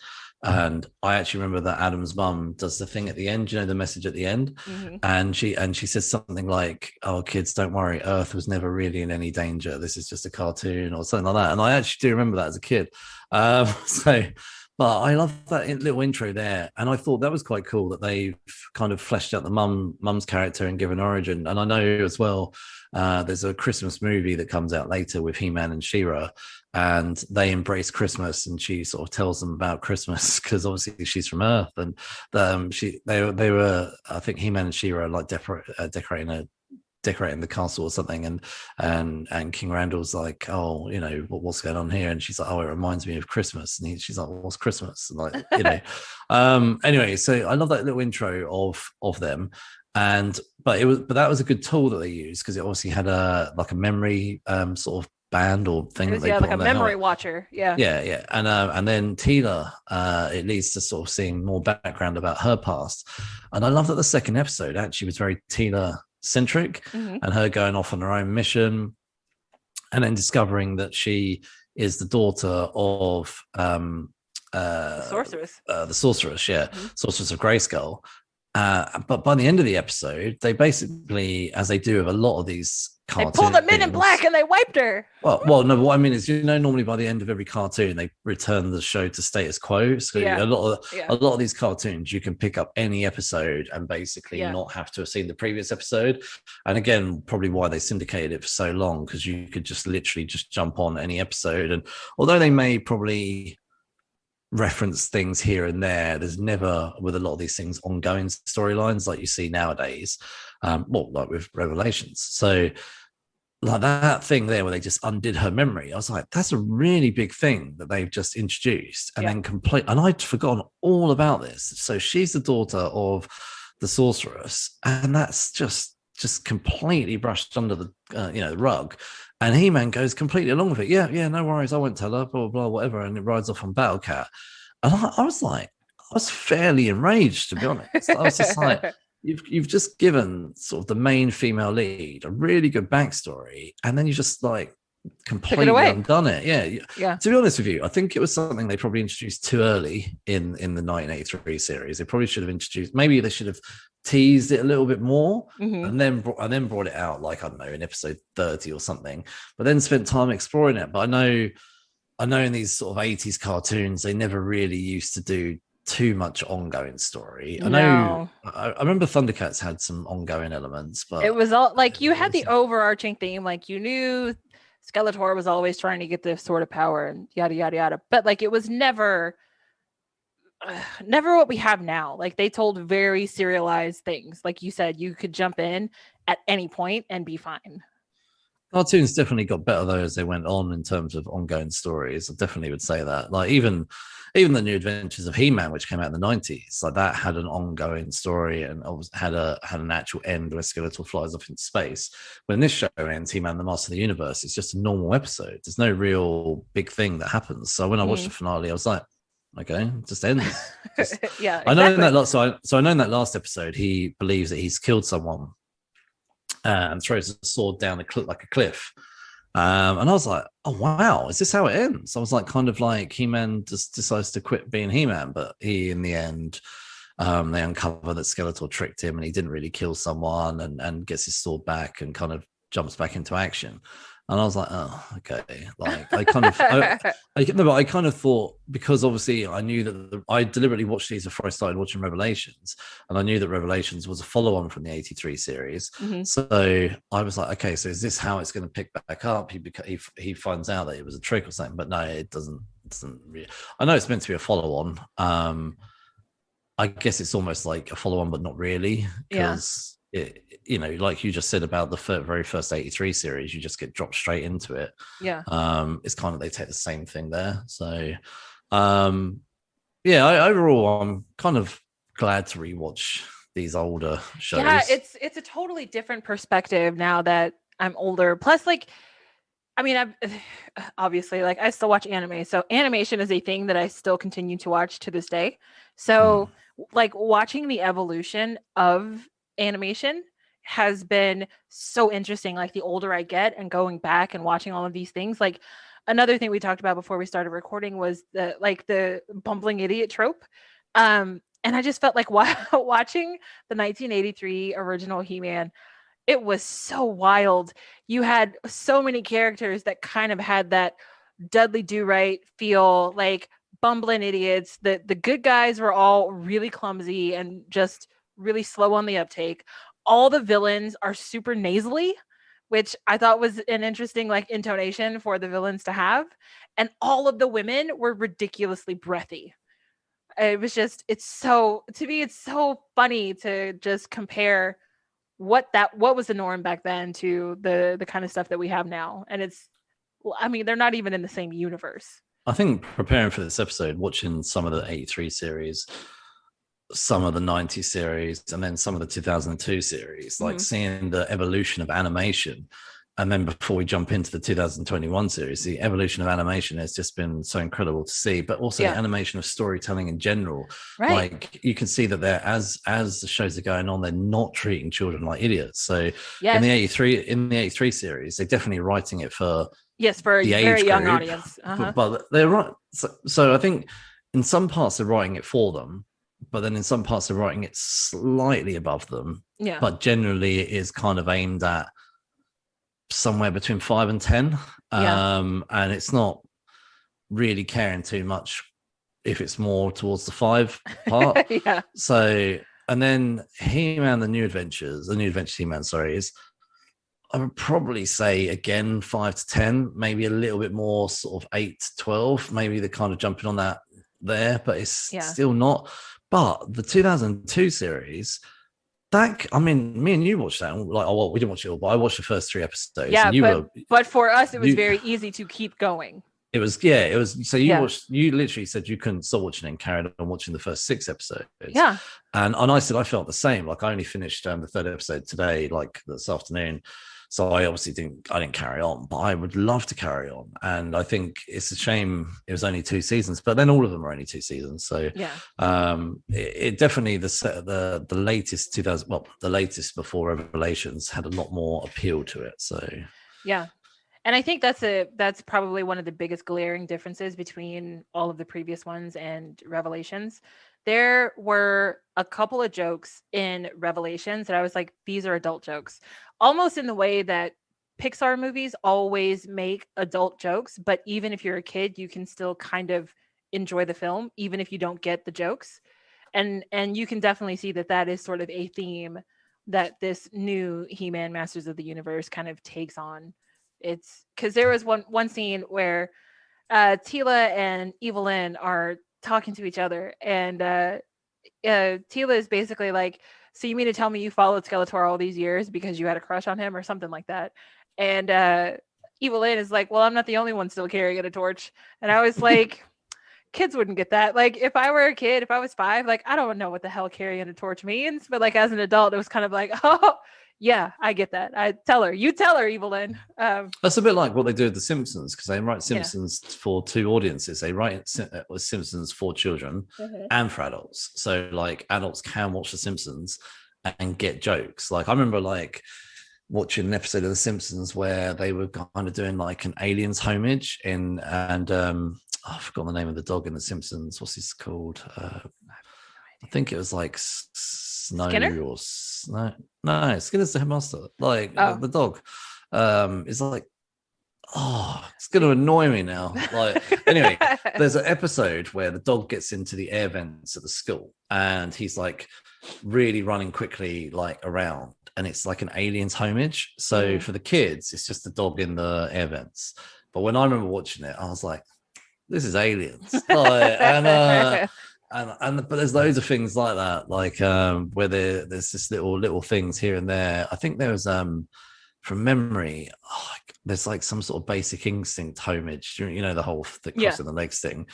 And I actually remember that Adam's mum does the thing at the end, you know, the message at the end. And she says something like, oh, kids, don't worry, Earth was never really in any danger. This is just a cartoon or something like that. And I actually do remember that as a kid. But I love that little intro there. And I thought that was quite cool that they've kind of fleshed out the mum's character and given origin. And I know as well, there's a Christmas movie that comes out later with He-Man and She-Ra, and they embrace Christmas, and she sort of tells them about Christmas because obviously she's from Earth, and they were, I think He-Man and She-Ra like decorating the castle or something, and King Randall's like, oh, you know, what's going on here? And she's like, oh, it reminds me of Christmas. And she's like, well, what's Christmas? And like, you know, anyway, so I love that little intro of them. But that was a good tool that they used, because it obviously had a memory sort of band or thing that they put like on a memory watcher. Yeah. And then Tila, it leads to sort of seeing more background about her past. And I love that the second episode actually was very Tila centric, and her going off on her own mission, and then discovering that she is the daughter of the sorceress. Sorceress of Grayskull. But by the end of the episode, they basically, as they do with a lot of these cartoons, they pulled the Men in Black and they wiped her. Well, no, what I mean is, you know, normally by the end of every cartoon, they return the show to status quo. So a lot of these cartoons, you can pick up any episode and basically not have to have seen the previous episode. And again, probably why they syndicated it for so long, because you could just literally just jump on any episode. And although they may probably reference things here and there, there's never, with a lot of these things, ongoing storylines like you see nowadays, like with Revelations. So like that thing there where they just undid her memory, I was like, that's a really big thing that they've just introduced, and then and I'd forgotten all about this. So she's the daughter of the sorceress, and that's just completely brushed under the the rug. And He-Man goes completely along with it. Yeah, no worries, I won't tell her, blah, blah, blah, whatever. And it rides off on Battle Cat. And I was fairly enraged, to be honest. I was just like, you've just given sort of the main female lead a really good backstory, and then you just like completely undone it. Yeah. To be honest with you, I think it was something they probably introduced too early in the 1983 series. They probably should have introduced, maybe they should have teased it a little bit more, and then brought it out, like, I don't know, in episode 30 or something, but then spent time exploring it. But I know in these sort of 80s cartoons, they never really used to do too much ongoing story. I remember Thundercats had some ongoing elements, but it was all like, you had the overarching theme, like you knew Skeletor was always trying to get this sort of power and yada yada yada, but like it was never what we have now. Like they told very serialized things. Like you said, you could jump in at any point and be fine. Cartoons definitely got better though as they went on in terms of ongoing stories. I definitely would say that. Like even the New Adventures of He-Man, which came out in the 90s, like that had an ongoing story and had an actual end where Skeletor flies off into space. When this show ends, He-Man the Master of the Universe, it's just a normal episode. There's no real big thing that happens. So when I watched the finale, I was like, okay, it just ends. Yeah, exactly. I know in that last episode, he believes that he's killed someone and throws a sword down a cliff. And I was like, oh, wow, is this how it ends? I was like, kind of like He-Man just decides to quit being He-Man, but he, in the end, they uncover that Skeletor tricked him and he didn't really kill someone, and gets his sword back and kind of jumps back into action. And I was like, oh, okay. Like I kind of, I kind of thought, because obviously I knew that I deliberately watched these before I started watching Revelations, and I knew that Revelations was a follow-on from the 83 series. Mm-hmm. So I was like, okay, so is this how it's going to pick back up? He finds out that it was a trick or something, but no, it doesn't really. I know it's meant to be a follow-on. I guess it's almost like a follow-on, but not really, because you know, like you just said about the very first 83 series, you just get dropped straight into it. It's kind of, they take the same thing there. So overall I'm kind of glad to rewatch these older shows. It's a totally different perspective now that I'm older. Plus, like, I mean, I've obviously, like, I still watch anime, so animation is a thing that I still continue to watch to this day. So like, watching the evolution of animation has been so interesting. Like, the older I get and going back and watching all of these things, like, another thing we talked about before we started recording was the bumbling idiot trope. And I just felt like watching the 1983 original He-Man, it was so wild. You had so many characters that kind of had that Dudley Do-Right feel, like bumbling idiots. The good guys were all really clumsy and just really slow on the uptake. All the villains are super nasally, which I thought was an interesting, like, intonation for the villains to have. And all of the women were ridiculously breathy. It was just, it's so funny to just compare what was the norm back then to the kind of stuff that we have now. And it's, I mean, they're not even in the same universe. I think preparing for this episode, watching some of the 83 series, some of the 90 series, and then some of the 2002 series, like seeing the evolution of animation. And then before we jump into the 2021 series, the evolution of animation has just been so incredible to see, but also the animation of storytelling in general. Right. Like, you can see that they're, as the shows are going on, they're not treating in like idiots. So in the 83 series, they're definitely writing it for for a very young group, audience. But they're right. So I think in some parts they're writing it for them, but then in some parts they're writing it slightly above them. Yeah. But generally it is kind of aimed at somewhere between 5 and 10. And it's not really caring too much if it's more towards the 5 part. So, and then He-Man, the New Adventures He-Man, is, I would probably say, again, 5 to 10, maybe a little bit more sort of 8 to 12, maybe they're kind of jumping on that there, but it's still not. But the 2002 series, that, I mean, me and you watched that. Like, oh, well, we didn't watch it all, but I watched the first 3 episodes. Yeah, and but for us, it was very easy to keep going. It was. So you literally said you couldn't stop watching and carried on watching the first 6 episodes. Yeah. And I said I felt the same. Like, I only finished the 3rd episode today, like this afternoon. So I obviously didn't carry on, but I would love to carry on. And I think it's a shame it was only 2 seasons, but then all of them are only 2 seasons. So it definitely, the latest 2000, well, the latest before Revelations had a lot more appeal to it. So yeah. And I think that's probably one of the biggest glaring differences between all of the previous ones and Revelations. There were a couple of jokes in Revelations that I was like, these are adult jokes, almost in the way that Pixar movies always make adult jokes. But even if you're a kid, you can still kind of enjoy the film, even if you don't get the jokes. And you can definitely see that is sort of a theme that this new He-Man Masters of the Universe kind of takes on. It's because there was one scene where Tila and Evelyn are talking to each other, and Tila is basically like, so you mean to tell me you followed Skeletor all these years because you had a crush on him or something like that? And Evelyn is like, well, I'm not the only one still carrying a torch. And I was like, kids wouldn't get that. Like, if I were a kid, if I was 5, like, I don't know what the hell carrying a torch means, but like, as an adult, it was kind of like, oh yeah, I get that. You tell her, Evelyn. That's a bit like what they do with The Simpsons, because they write Simpsons for 2 audiences. They write Simpsons for children and for adults. So like, adults can watch The Simpsons and get jokes. Like, I remember like watching an episode of The Simpsons where they were kind of doing like an aliens homage I forgot the name of the dog in The Simpsons. What's this called? I think it was like Snow Skinner? or no, Skinner's the headmaster. Like the dog. It's like, oh, it's going to annoy me now. Like, anyway, there's an episode where the dog gets into the air vents at the school, and he's like really running quickly, like around, and it's like an aliens homage. So for the kids, it's just the dog in the air vents. But when I remember watching it, I was like, this is aliens. Like, but there's loads of things like that, like where there's just little things here and there. I think there was from memory, there's like some sort of Basic Instinct homage, the whole crossing the legs thing,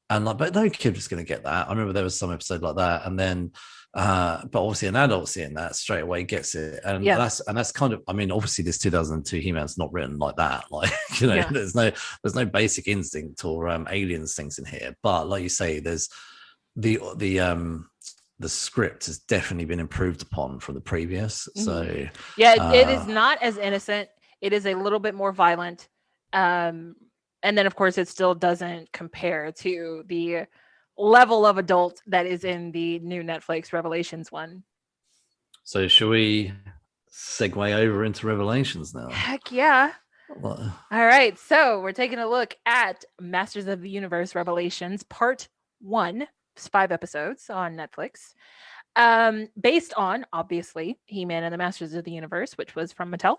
and like, but no kid was going to get that. I remember there was some episode like that, and then but obviously an adult seeing that straight away gets it, and that's kind of, I mean, obviously this 2002 He-Man's not written like that, like there's no Basic Instinct or aliens things in here, but like you say, there's the script has definitely been improved upon from the previous. So it is not as innocent. It is a little bit more violent, and then of course it still doesn't compare to the level of adult that is in the new Netflix Revelations one. So should we segue over into Revelations now? Heck yeah. All right, so we're taking a look at Masters of the Universe Revelations Part 1. 5 episodes on Netflix, based on, obviously, He-Man and the Masters of the Universe, which was from Mattel.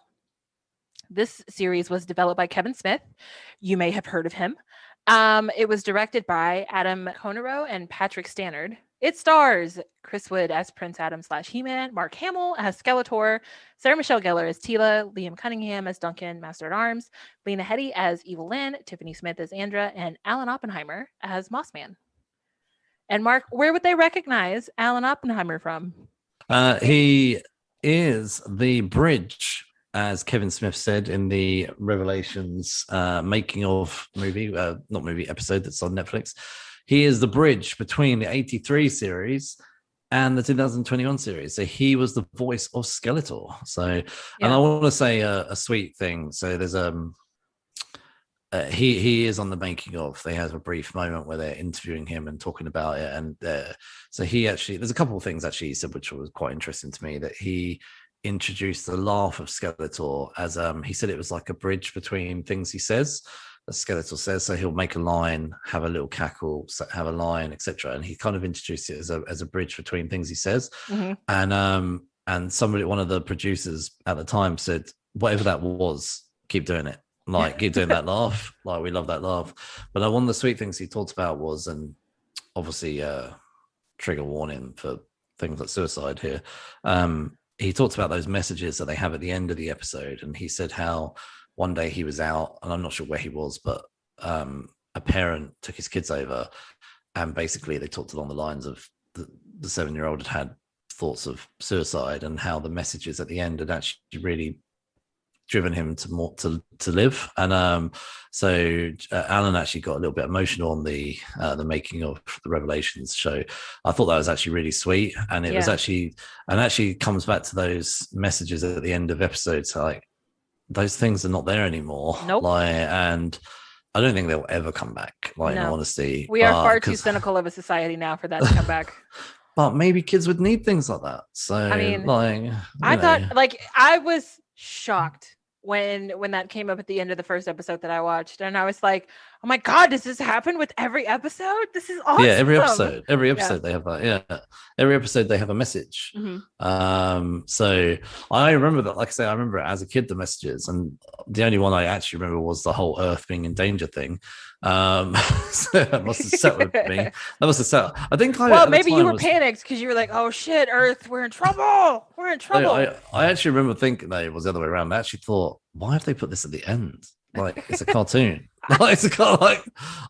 This series was developed by Kevin Smith. You may have heard of him. It was directed by Adam Conero and Patrick Stannard. It stars Chris Wood as Prince Adam / He-Man, Mark Hamill as Skeletor, Sarah Michelle Gellar as Tila, Liam Cunningham as Duncan, Master at Arms, Lena Headey as Evil Lynn, Tiffany Smith as Andra, and Alan Oppenheimer as Mossman. And Mark, where would they recognize Alan Oppenheimer from? He is the bridge, as Kevin Smith said in the Revelations making of movie, not movie, episode that's on Netflix. He is the bridge between the 83 series and the 2021 series. So he was the voice of Skeletor. So, and I want to say a sweet thing. So there's he is on the making of. They have a brief moment where they're interviewing him and talking about it, and so he actually, there's a couple of things actually he said which was quite interesting to me, that he introduced the laugh of Skeletor as he said it was like a bridge between things he says, that Skeletor says. So he'll make a line, have a little cackle, have a line, etc., and he kind of introduced it as a bridge between things he says. And somebody, one of the producers at the time, said whatever that was, keep doing it. Like, keep doing that laugh. Like, we love that laugh. But one of the sweet things he talked about was, and obviously trigger warning for things like suicide here, he talked about those messages that they have at the end of the episode. And he said how one day he was out, and I'm not sure where he was, but a parent took his kids over, and basically they talked along the lines of the 7-year-old had thoughts of suicide, and how the messages at the end had actually really driven him to live. And so Alan actually got a little bit emotional on the making of the Revelations show. I thought that was actually really sweet, and it was actually comes back to those messages at the end of episodes, like those things are not there anymore. Nope. And I don't think they'll ever come back, in honesty. We are far too cynical of a society now for that to come back. But maybe kids would need things like that. So I mean, I was shocked when that came up at the end of the first episode that I watched, and I was like, oh my god, does this happen with every episode? This is awesome. Every episode they have that. Every episode they have a message. So I remember that, like I say, I remember it as a kid, the messages, and the only one I actually remember was the whole Earth being in danger thing. So that must have set with me. I think maybe you were panicked because you were like, oh shit, Earth, we're in trouble. I actually remember thinking that it was the other way around. I actually thought, why have they put this at the end? Like, it's a cartoon. I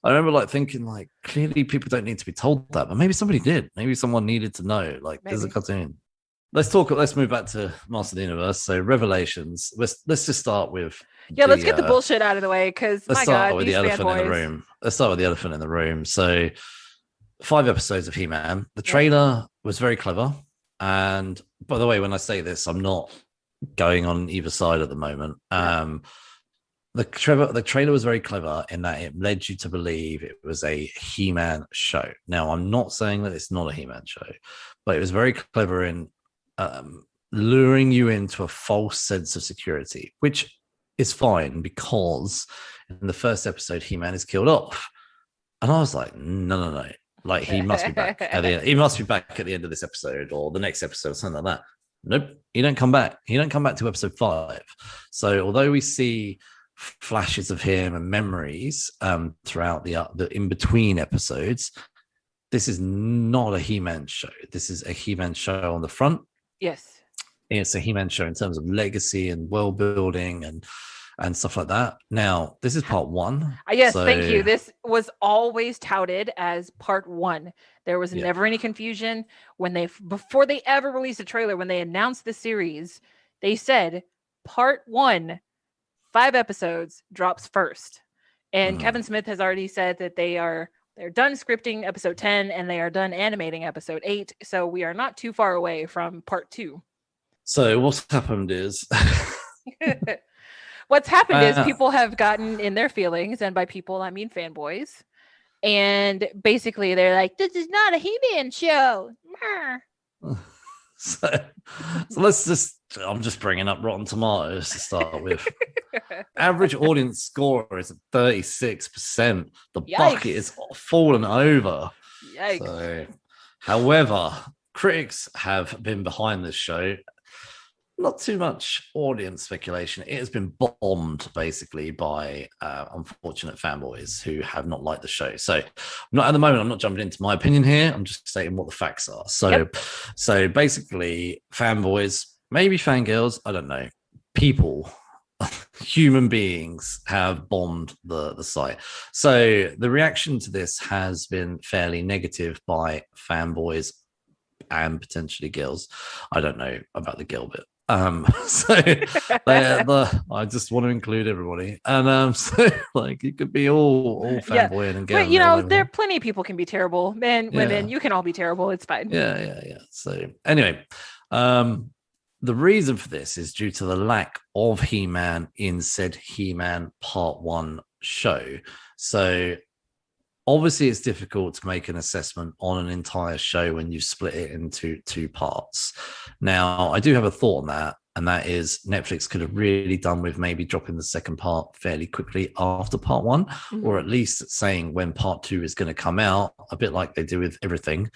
remember thinking, clearly people don't need to be told that, but maybe somebody did. Maybe someone needed to know, there's a cartoon. Let's move back to Master of the Universe. So Revelations. Let's just start with let's get the bullshit out of the way, because my god, with the elephant in the room. Let's start with the elephant in the room. So 5 episodes of He-Man. The trailer was very clever. And by the way, when I say this, I'm not going on either side at the moment. the trailer was very clever in that it led you to believe it was a He-Man show. Now, I'm not saying that it's not a He-Man show, but it was very clever in luring you into a false sense of security, which is fine because in the first episode, He-Man is killed off. And I was like, no. Like, he must be back at the end. He must be back at the end of this episode or the next episode or something like that. Nope, he don't come back. He don't come back to episode 5. So although we see flashes of him and memories throughout the in-between episodes, this is not a He-Man show. This is a He-Man show on the front. Yes. It's a He-Man show in terms of legacy and world building and stuff like that. Now, this is part 1. Yes, thank you. This was always touted as part 1. There was never any confusion before they ever released a trailer. When they announced the series, they said part 1, 5 episodes, drops first. And Kevin Smith has already said that they're done scripting episode 10 and they are done animating episode 8. So we are not too far away from part 2. So what's happened is what's happened is people have gotten in their feelings, and by people I mean fanboys, and basically they're like, this is not a He-Man show. So let's I'm just bringing up Rotten Tomatoes to start with. Average audience score is at 36%. The bucket is fallen over. Yikes. So, however, critics have been behind this show. Not too much audience speculation. It has been bombed basically by unfortunate fanboys who have not liked the show. So, not at the moment. I'm not jumping into my opinion here. I'm just stating what the facts are. So basically, fanboys, maybe fangirls, I don't know. People, human beings have bombed the site. So the reaction to this has been fairly negative by fanboys and potentially girls. I don't know about the girl bit. So I just want to include everybody, and so like it could be all fanboy and girl. But there are plenty of people can be terrible. Men, women, you can all be terrible. It's fine. Yeah. So anyway, the reason for this is due to the lack of He-Man in said He-Man Part 1 show. So obviously it's difficult to make an assessment on an entire show when you split it into 2 parts. Now, I do have a thought on that, and that is Netflix could have really done with maybe dropping the second part fairly quickly after part 1, or at least saying when part 2 is going to come out, a bit like they do with everything.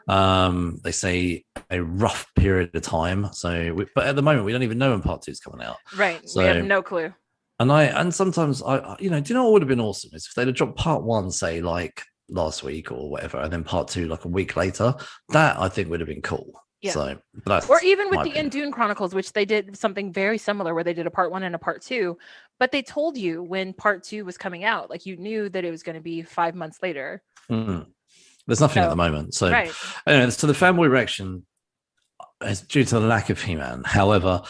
They say a rough period of time. But at the moment, we don't even know when part 2 is coming out. Right. So, we have no clue. And sometimes do you know what would have been awesome is if they'd have dropped part 1, say like last week or whatever, and then part 2 like a week later. That I think would have been cool. Yeah. So, or even with the Indune Chronicles, which they did something very similar where they did a part 1 and a part 2, but they told you when part 2 was coming out, like you knew that it was going to be 5 months later. There's nothing at the moment. So anyway, so the fanboy reaction is due to the lack of He-Man. However,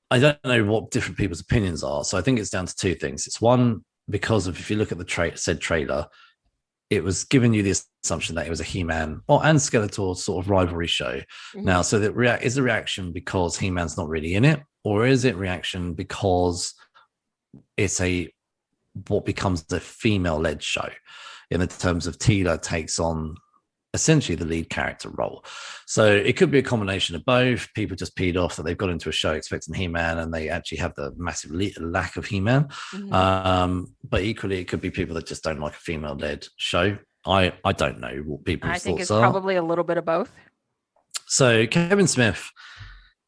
I don't know what different people's opinions are. So I think it's down to 2 things. It's one, because of if you look at the said trailer, it was giving you the assumption that it was a He-Man and Skeletor sort of rivalry show. Now, so that is the reaction because He-Man's not really in it, or is it reaction because it's what becomes a female-led show in the terms of Teela takes on essentially the lead character role? So it could be a combination of both. People just peed off that they've got into a show expecting He-Man and they actually have the massive lack of He-Man. But equally, it could be people that just don't like a female-led show. I don't know what people's thoughts are. I think it's probably a little bit of both. So Kevin Smith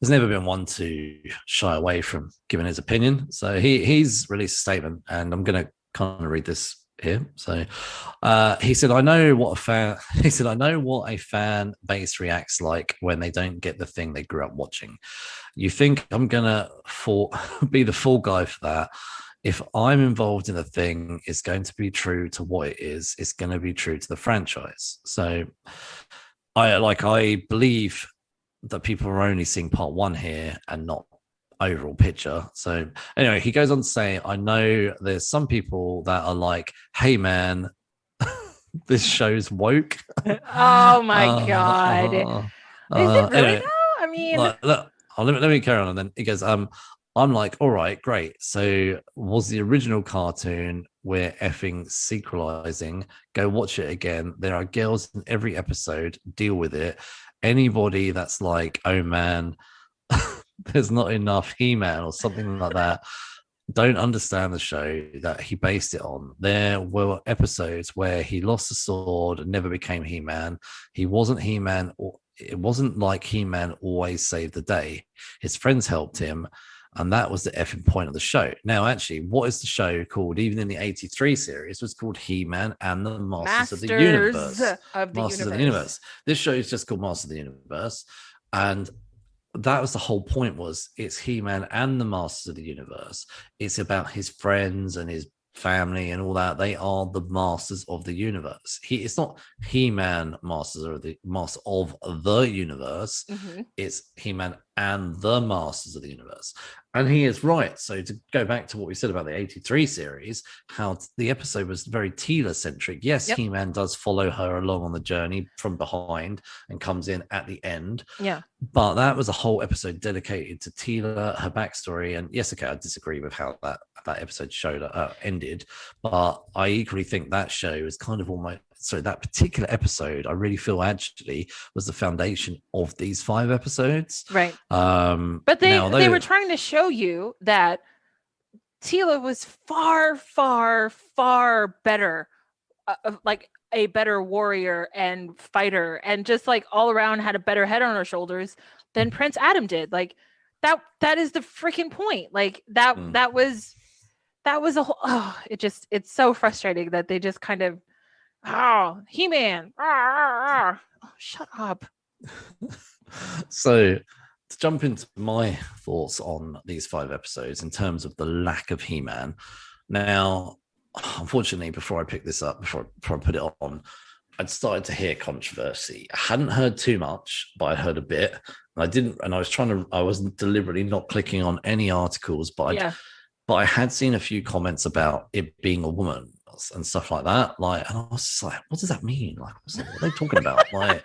has never been one to shy away from giving his opinion. So he's released a statement, and I'm going to kind of read this here. So he said, I know what a fan base reacts like when they don't get the thing they grew up watching. You think I'm gonna be the fall guy for that? If I'm involved in a thing, it's going to be true to what it is. It's going to be true to the franchise. So I believe that people are only seeing part 1 here and not overall picture. So anyway, he goes on to say, I know there's some people that are like, hey man, this show's woke. Oh my god. Is it really though? I mean, let me carry on. And then he goes, I'm like, all right, great. So was the original cartoon, we're effing sequelizing, go watch it again. There are girls in every episode, deal with it. Anybody that's like, oh man, there's not enough He-Man or something like that, don't understand the show that he based it on. There were episodes where he lost the sword and never became He-Man. He wasn't He-Man, or it wasn't like He-Man always saved the day. His friends helped him, and that was the effing point of the show. Now, actually, what is the show called? Even in the 83 series, was called He-Man and the Masters of the Universe. Masters of the Universe. This show is just called Masters of the Universe. And that was the whole point, was it's He-Man and the Masters of the Universe. It's about his friends and his family and all that. They are the masters of the universe. It's not He-Man master of the universe. It's He-Man and the masters of the universe. And he is right. So to go back to what we said about the 83 series, how the episode was very Teela centric. Yes, He-Man does follow her along on the journey from behind and comes in at the end. Yeah. But that was a whole episode dedicated to Teela, her backstory. And yes, okay, I disagree with how that episode ended, but I equally think that show is kind of almost, so that particular episode I really feel actually was the foundation of these 5 episodes, right? But they were trying to show you that Teela was far better, like a better warrior and fighter, and just like all around had a better head on her shoulders than Prince Adam did. Like that is the freaking point. Like that was a whole, it's so frustrating that they just kind of, He-Man, shut up. So to jump into my thoughts on these 5 episodes in terms of the lack of He-Man. Now, unfortunately, before I picked this up, before I put it on, I'd started to hear controversy. I hadn't heard too much, but I heard a bit. And I wasn't deliberately not clicking on any articles, but I had seen a few comments about it being a woman and stuff like that. Like, and I was just like, what does that mean? Like, what are they talking about? Like,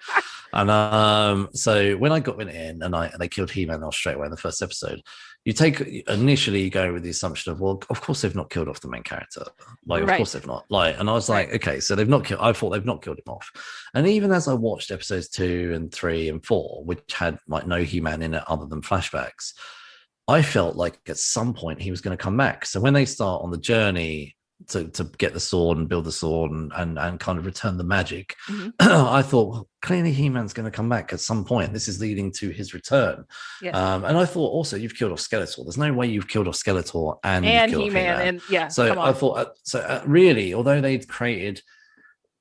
and so when I got in and they killed He-Man off straight away in the first episode, you go with the assumption of, well, of course they've not killed off the main character. Like, of course they've not. Like, and I was like, okay, so they've not killed. I thought they've not killed him off. And even as I watched episodes 2 and 3 and 4, which had like no He-Man in it other than flashbacks, I felt like at some point he was going to come back. So when they start on the journey to get the sword and build the sword and kind of return the magic, I thought, well, clearly He-Man's going to come back at some point. This is leading to his return. Yes. And I thought also, you've killed off Skeletor. There's no way you've killed off Skeletor and He-Man. So I thought, really, although they'd created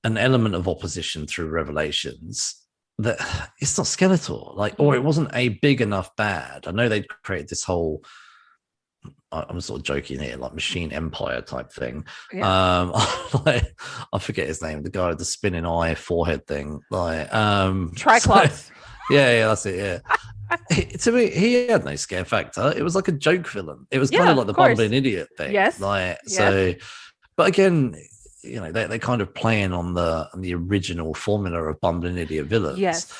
an element of opposition through Revelations, that it's not Skeletor, like, or it wasn't a big enough bad. I know they'd created this whole, I'm sort of joking here, like Machine Empire type thing. I forget his name, the guy with the spinning eye forehead thing, like Tracklist. So, yeah, that's it. Yeah. To me, he had no scare factor. It was like a joke villain. It was kind of like the bumbling idiot thing. Yes. So, but again, they're kind of playing on the original formula of bumbling idiot villains. Yes.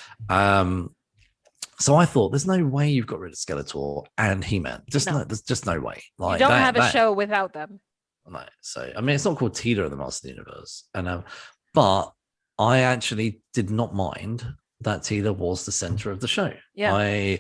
So I thought, there's no way you've got rid of Skeletor and He-Man. There's just no way. Like, you don't have a show without them. No. So I mean, it's not called Teela of the Master of the Universe, but I actually did not mind that Teela was the center of the show. Yeah.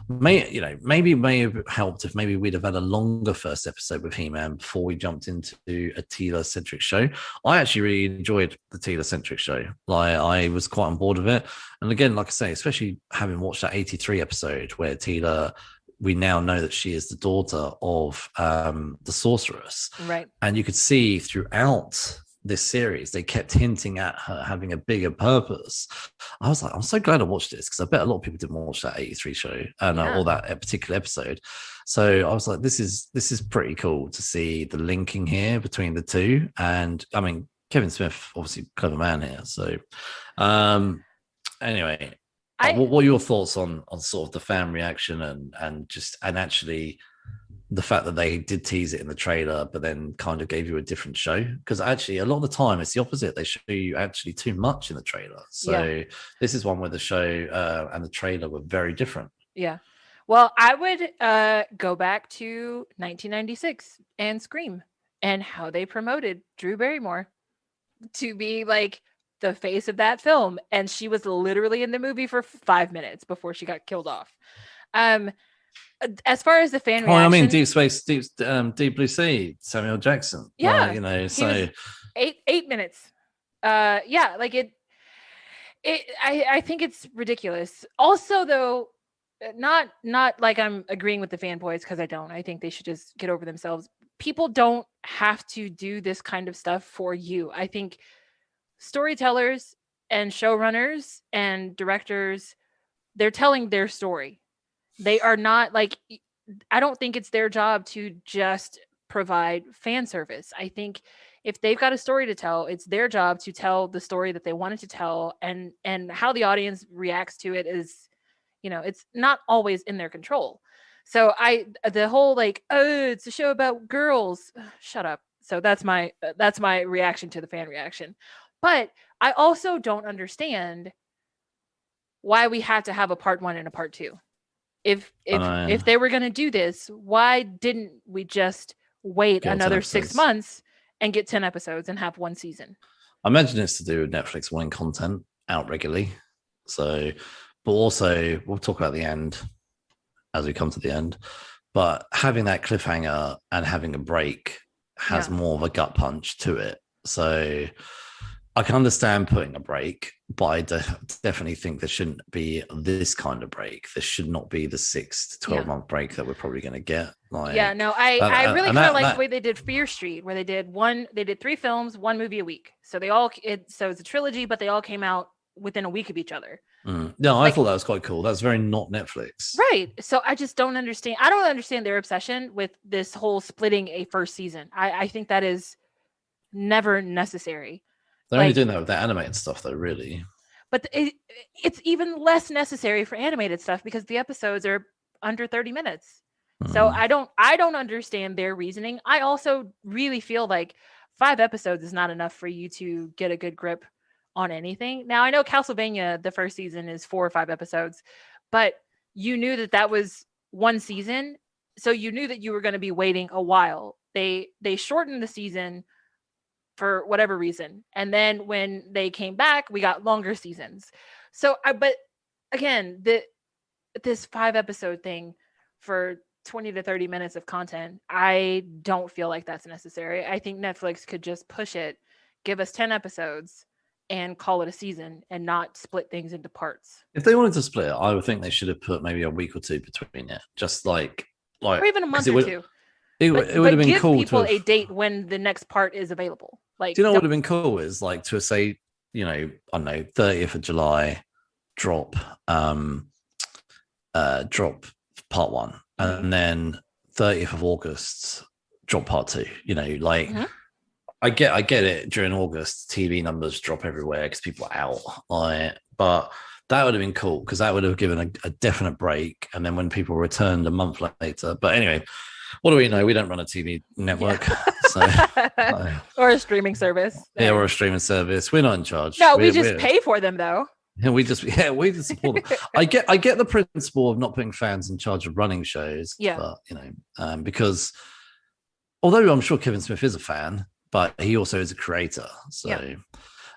Maybe it may have helped if maybe we'd have had a longer first episode with He-Man before we jumped into a Teela-centric show. I actually really enjoyed the Teela-centric show. Like, I was quite on board with it. And again, like I say, especially having watched that 83 episode where Teela, we now know that she is the daughter of the sorceress. Right. And you could see throughout this series, they kept hinting at her having a bigger purpose. I was like, I'm so glad I watched this, because I bet a lot of people didn't watch that 83 show or that particular episode. So I was like, this is pretty cool to see the linking here between the two. And I mean, Kevin Smith, obviously clever man here. So anyway, what are your thoughts on sort of the fan reaction and actually the fact that they did tease it in the trailer, but then kind of gave you a different show? Because actually, a lot of the time, it's the opposite. They show you actually too much in the trailer. So this is one where the show and the trailer were very different. Yeah. Well, I would go back to 1996 and Scream and how they promoted Drew Barrymore to be like the face of that film, and she was literally in the movie for 5 minutes before she got killed off. As far as the fan reaction, I mean, Deep Space, Deep Blue Sea, Samuel Jackson. Yeah, you know, he so was 8 minutes. Yeah, like it. I think it's ridiculous. Also, though, not like I'm agreeing with the fanboys, because I don't. I think they should just get over themselves. People don't have to do this kind of stuff for you. I think storytellers and showrunners and directors, they're telling their story. They are not like, I don't think it's their job to just provide fan service. I think if they've got a story to tell, it's their job to tell the story that they wanted to tell, and how the audience reacts to it is, it's not always in their control. So the whole like, oh, it's a show about girls, shut up. So that's my reaction to the fan reaction. But I also don't understand why we had to have a part 1 and a part 2. If they were going to do this, why didn't we just wait another 6 months and get 10 episodes and have 1 season? I imagine it's to do with Netflix wanting content out regularly. So, but also we'll talk about the end as we come to the end. But having that cliffhanger and having a break has more of a gut punch to it. So I can understand putting a break, but I definitely think there shouldn't be this kind of break. There should not be the 6 to 12 month break that we're probably going to get. I really kind of like the way they did Fear Street, where they did 3 films, 1 movie a week. So so it's a trilogy, but they all came out within a week of each other. No, I thought that was quite cool. That's very not Netflix. Right. So I just don't understand. I don't understand their obsession with this whole splitting a first season. I think that is never necessary. They're only doing that with their animated stuff, though, really. But it's even less necessary for animated stuff because the episodes are under 30 minutes. So I don't understand their reasoning. I also really feel like 5 episodes is not enough for you to get a good grip on anything. Now, I know Castlevania, the first season is 4 or 5 episodes, but you knew that was 1 season. So you knew that you were going to be waiting a while. They shortened the season for whatever reason. And then when they came back, we got longer seasons. So but again, this 5 episode thing for 20 to 30 minutes of content, I don't feel like that's necessary. I think Netflix could just push it, give us 10 episodes and call it a season and not split things into parts. If they wanted to split it, I would think they should have put maybe a week or 2 between it. Just like or even a month or 2. It would have been give cool people to a date when the next part is available. Like, do you know what would have been cool is like to say, I don't know, 30th of July, drop part 1, and then 30th of August, drop part 2. I get it. During August, TV numbers drop everywhere because people are out. But that would have been cool because that would have given a definite break. And then when people returned a month later, but anyway. What do we know? We don't run a TV network, or a streaming service. Or a streaming service. We're not in charge. No, we just pay for them, though. Yeah, we just support them. I get the principle of not putting fans in charge of running shows. Yeah, but because although I'm sure Kevin Smith is a fan, but he also is a creator. So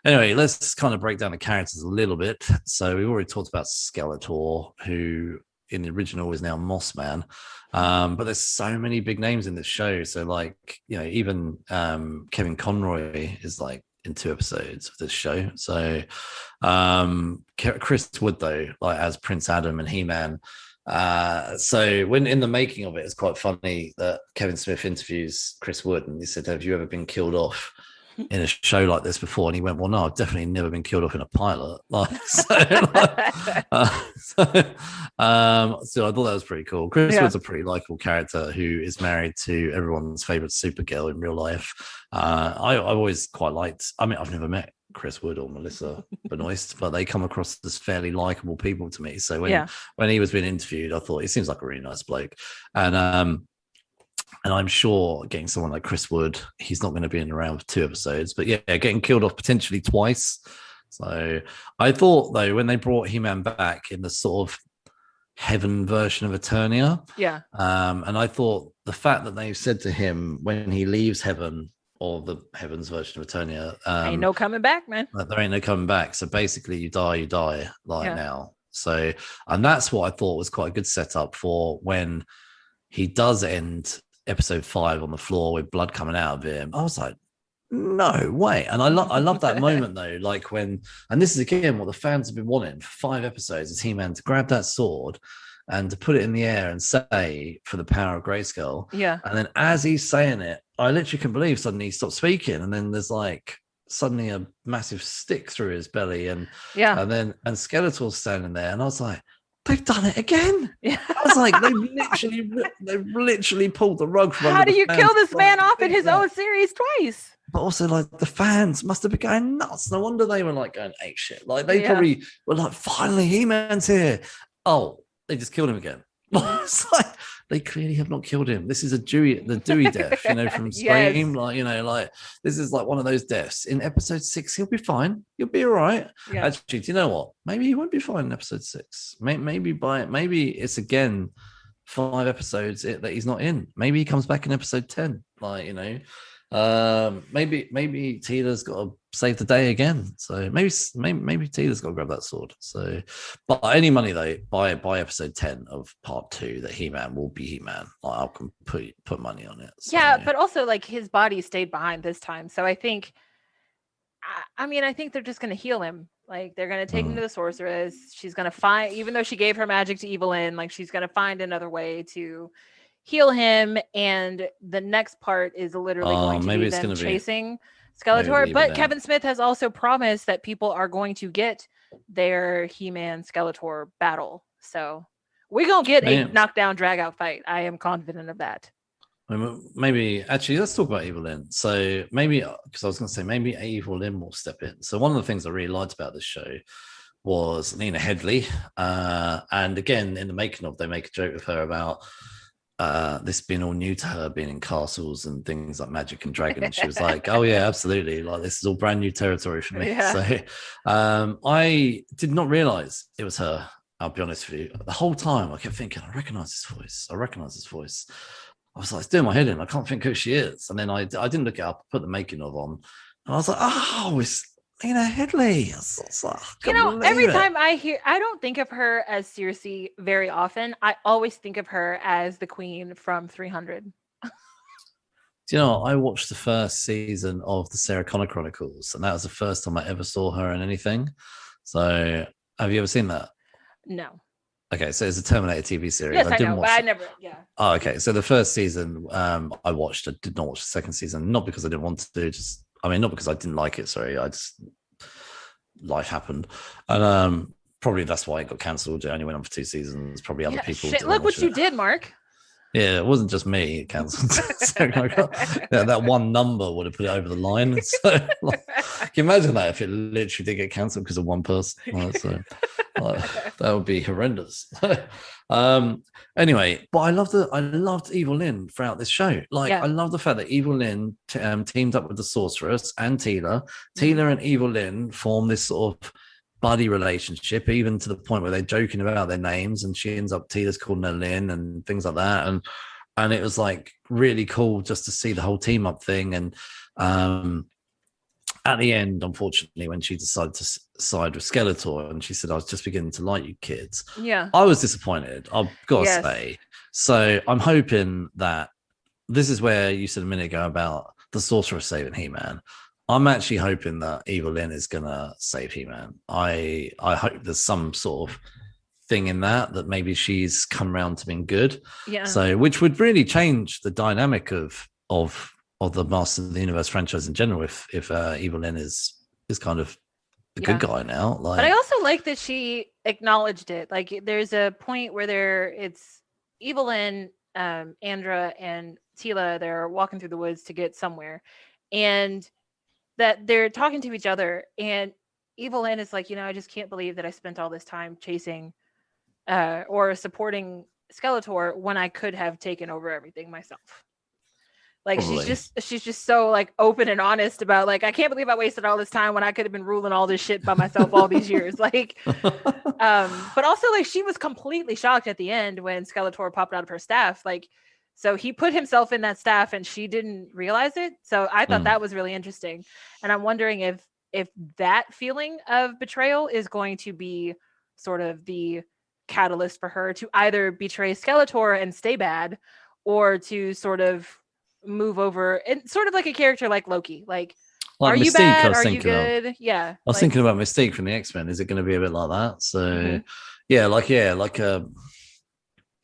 anyway, let's kind of break down the characters a little bit. So we already talked about Skeletor, who in the original is now Mossman. But there's so many big names in this show. So like, even Kevin Conroy is like in 2 episodes of this show. So Chris Wood, though, like as Prince Adam and He-Man. So when in the making of it, it's quite funny that Kevin Smith interviews Chris Wood and he said, have you ever been killed off in a show like this before? And he went, well, no, I've definitely never been killed off in a pilot. So I thought that was pretty cool. Chris Wood's a pretty likable character who is married to everyone's favorite Supergirl in real life. I always quite liked, I've never met Chris Wood or Melissa Benoist, but they come across as fairly likable people to me. So when he was being interviewed, I thought he seems like a really nice bloke. And I'm sure getting someone like Chris Wood, he's not going to be in around for 2 episodes, but getting killed off potentially twice. So I thought, though, when they brought He-Man back in the sort of heaven version of Eternia. Yeah. And I thought the fact that they said to him when he leaves heaven, or the heavens version of Eternia, ain't no coming back, man. there ain't no coming back. So basically, you die now. So, and that's what I thought was quite a good setup for when he does end episode 5 on the floor with blood coming out of him. I was like, no way. And I love that moment though, like when, and this is again what the fans have been wanting for 5 episodes, is He-Man to grab that sword and to put it in the air and say, for the power of Grayskull. Yeah. And then as he's saying it, I literally can believe suddenly he stopped speaking, and then there's like suddenly a massive stick through his belly, and Skeletor's standing there, and I was like, they've done it again. Yeah. I was like, they've literally pulled the rug from. How do you kill this man off in his own series twice? But also, like, the fans must have been going nuts. No wonder they were like going ape shit. Like, they probably were like, finally, He-Man's here. Oh, they just killed him again. It's like, they clearly have not killed him. This is the Dewey death, from Scream. Yes. Like, this is like one of those deaths. In episode 6, he'll be fine. He'll be all right. Yeah. Actually, do you know what? Maybe he won't be fine in episode 6. Maybe it's again 5 episodes that he's not in. Maybe he comes back in episode 10. Maybe Teela's got to save the day again. So maybe Teela's got to grab that sword. So, but any money though, by episode 10 of part 2, that He-Man will be He-Man. I can put money on it. So, but also like his body stayed behind this time. So I think they're just going to heal him. Like they're going to take him to the sorceress. She's going to find, even though she gave her magic to Evelyn, like she's going to find another way to heal him. And the next part is literally going to be them chasing Skeletor. But Kevin Smith has also promised that people are going to get their He-Man Skeletor battle. So we're going to get a knockdown drag out fight. I am confident of that. Maybe actually let's talk about Evelyn. So maybe, because I was going to say maybe Evelyn will step in. So one of the things I really liked about this show was Nina Headley, and again in the making of, they make a joke with her about this being all new to her, being in castles and things like magic and dragons. She was like, oh yeah, absolutely, like this is all brand new territory for me. So I did not realize it was her. I'll be honest with you, the whole time I kept thinking, I recognize this voice. I was like, it's doing my head in. I can't think who she is. And then I didn't look it up, put the making of on. And I was like, oh, it's Nina Headley. Every time I don't think of her as Circe very often. I always think of her as the queen from 300. Do you know, I watched the first season of the Sarah Connor Chronicles, and that was the first time I ever saw her in anything. So have you ever seen that? No. Okay, so it's a Terminator TV series. Yes, I know, but I never, Oh, okay. So the first season I watched. I did not watch the second season, not because I didn't want to, not because I didn't like it, sorry. Life happened. And probably that's why it got cancelled. It only went on for 2 seasons. Probably other people. Shit, look what you did, Mark. Yeah, it wasn't just me. It cancelled. That one number would have put it over the line. So, can you imagine that if it literally did get cancelled because of one person? That would be horrendous. Anyway, but I loved Evelyn throughout this show. I love the fact that Evelyn teamed up with the sorceress and Teela. Teela and Evelyn form this sort of buddy relationship, even to the point where they're joking about their names, and she ends up, Teela's calling her Lynn and things like that, and it was like really cool just to see the whole team up thing. And at the end, unfortunately, when she decided to side with Skeletor and she said, I was just beginning to like you kids, I was disappointed, I've got to say. So I'm hoping that this is where you said a minute ago about the sorceress saving He-Man. I'm actually hoping that Evelyn is going to save He-Man. I hope there's some sort of thing in that maybe she's come around to being good. Yeah. So, which would really change the dynamic of the Masters of the Universe franchise in general if Evelyn is kind of the good guy now. But I also like that she acknowledged it. Like there's a point where it's Evelyn, Andra, and Teela, they're walking through the woods to get somewhere, and that they're talking to each other, and Evelyn is like, I just can't believe that I spent all this time chasing or supporting Skeletor when I could have taken over everything myself. Like Probably. she's just so like open and honest about like, I can't believe I wasted all this time when I could have been ruling all this shit by myself all these years. Like, but also like she was completely shocked at the end when Skeletor popped out of her staff. Like, so he put himself in that staff and she didn't realize it. So I thought that was really interesting. And I'm wondering if that feeling of betrayal is going to be sort of the catalyst for her to either betray Skeletor and stay bad, or to sort of move over and sort of like a character like Loki. Like are you Mystique, bad? Are you good? Yeah. I was thinking about Mystique from the X-Men. Is it going to be a bit like that? So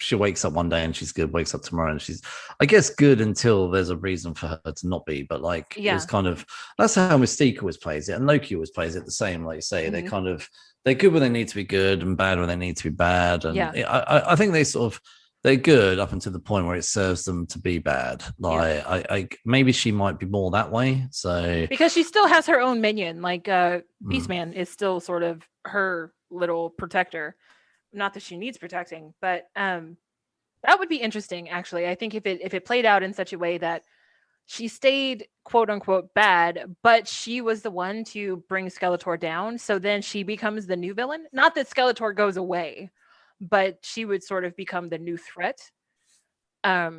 she wakes up one day and she's good, wakes up tomorrow and she's, I guess, good until there's a reason for her to not be. But like, it's kind of, that's how Mystique always plays it. And Loki always plays it the same. Like you say, they're kind of, they're good when they need to be good and bad when they need to be bad. And I think they're good up until the point where it serves them to be bad. Like I maybe she might be more that way. So because she still has her own minion, like Beastman is still sort of her little protector. Not that she needs protecting, but that would be interesting. Actually, I think if it played out in such a way that she stayed quote unquote bad, but she was the one to bring Skeletor down, so then she becomes the new villain. Not that Skeletor goes away, but she would sort of become the new threat. That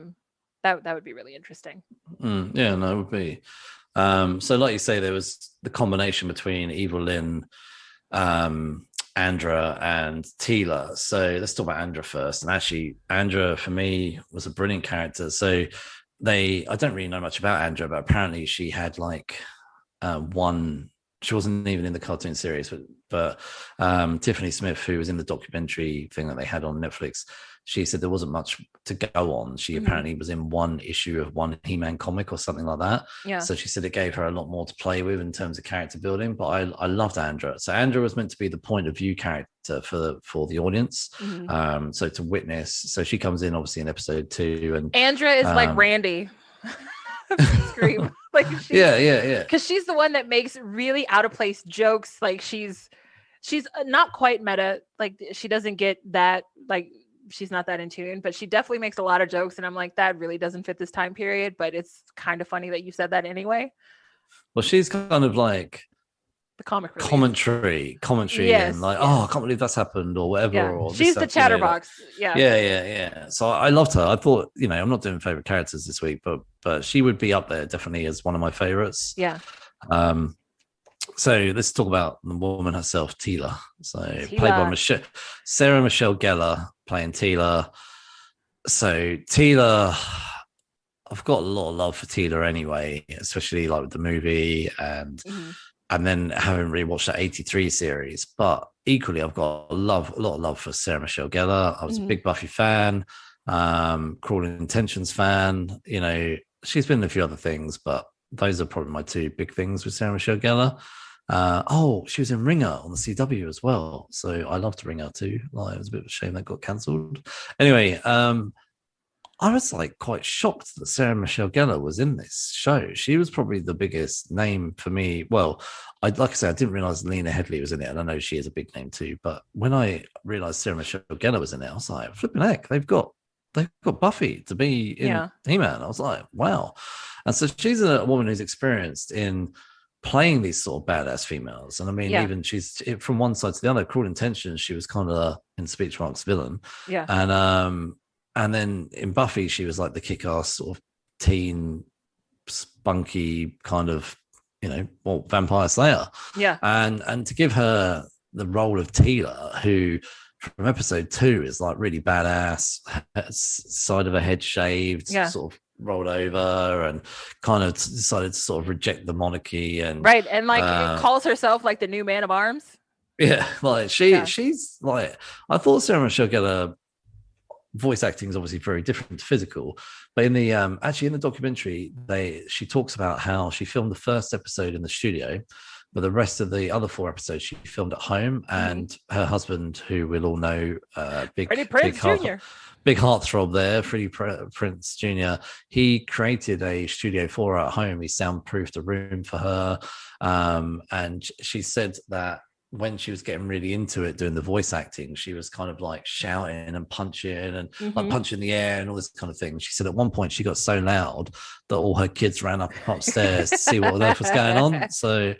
would be really interesting. Yeah, no, it would be. So like you say, there was the combination between Evil Lyn, Andra and Teela. So let's talk about Andra first. And actually, Andra for me was a brilliant character. So I don't really know much about Andra, but apparently she had like she wasn't even in the cartoon series, but Tiffany Smith, who was in the documentary thing that they had on Netflix, she said there wasn't much to go on. She apparently was in one issue of one He-Man comic or something like that. Yeah. So she said it gave her a lot more to play with in terms of character building. But I loved Andra. So Andra was meant to be the point of view character for the audience. So to witness. So she comes in obviously in episode 2, and Andra is like Randy. Scream. Like yeah. Because she's the one that makes really out of place jokes. Like she's not quite meta. Like she doesn't get that. Like she's not that in tune, but she definitely makes a lot of jokes. And I'm like, that really doesn't fit this time period. But it's kind of funny that you said that anyway. Well, she's kind of like the comic commentary, yes, and like, oh, I can't believe that's happened or whatever. Yeah. Or she's the chatterbox. Yeah. So I loved her. I thought, I'm not doing favorite characters this week, but she would be up there definitely as one of my favorites. Yeah. So let's talk about the woman herself, Teela. So played by Sarah Michelle Gellar, playing Teela. So Teela, I've got a lot of love for Teela anyway, especially like with the movie and then having rewatched that 83 series. But equally, I've got a lot of love for Sarah Michelle Gellar. I was a big Buffy fan, Cruel Intentions fan. She's been in a few other things, but those are probably my two big things with Sarah Michelle Gellar. She was in Ringer on the CW as well. So I loved Ringer too. Like, it was a bit of a shame that got cancelled. Anyway, I was like quite shocked that Sarah Michelle Gellar was in this show. She was probably the biggest name for me. Well, I didn't realize Lena Headey was in it, and I know she is a big name too. But when I realized Sarah Michelle Gellar was in it, I was like, flipping heck, they've got Buffy to be in He-Man. I was like, wow. And so she's a woman who's experienced in playing these sort of badass females. And I mean, even she's from one side to the other. Cruel Intentions, she was kind of in speech marks villain. Yeah. And then in Buffy, she was like the kick-ass sort of teen, spunky kind of, vampire slayer. Yeah. And to give her the role of Teela, who from episode 2 is like really badass, side of her head shaved, sort of rolled over, and kind of decided to sort of reject the monarchy and calls herself like the new man of arms. Yeah, like she's like, I thought Sarah Michelle Gellar voice acting is obviously very different to physical, but in the actually in the documentary she talks about how she filmed the first episode in the studio, but the rest of the other 4 episodes she filmed at home, and her husband, who we'll all know, big heartthrob there, Freddie Prinze Jr., he created a studio for her at home. He soundproofed a room for her, and she said that when she was getting really into it doing the voice acting, she was kind of like shouting and punching and like punching the air and all this kind of thing. She said at one point she got so loud that all her kids ran up upstairs to see what on earth was going on. So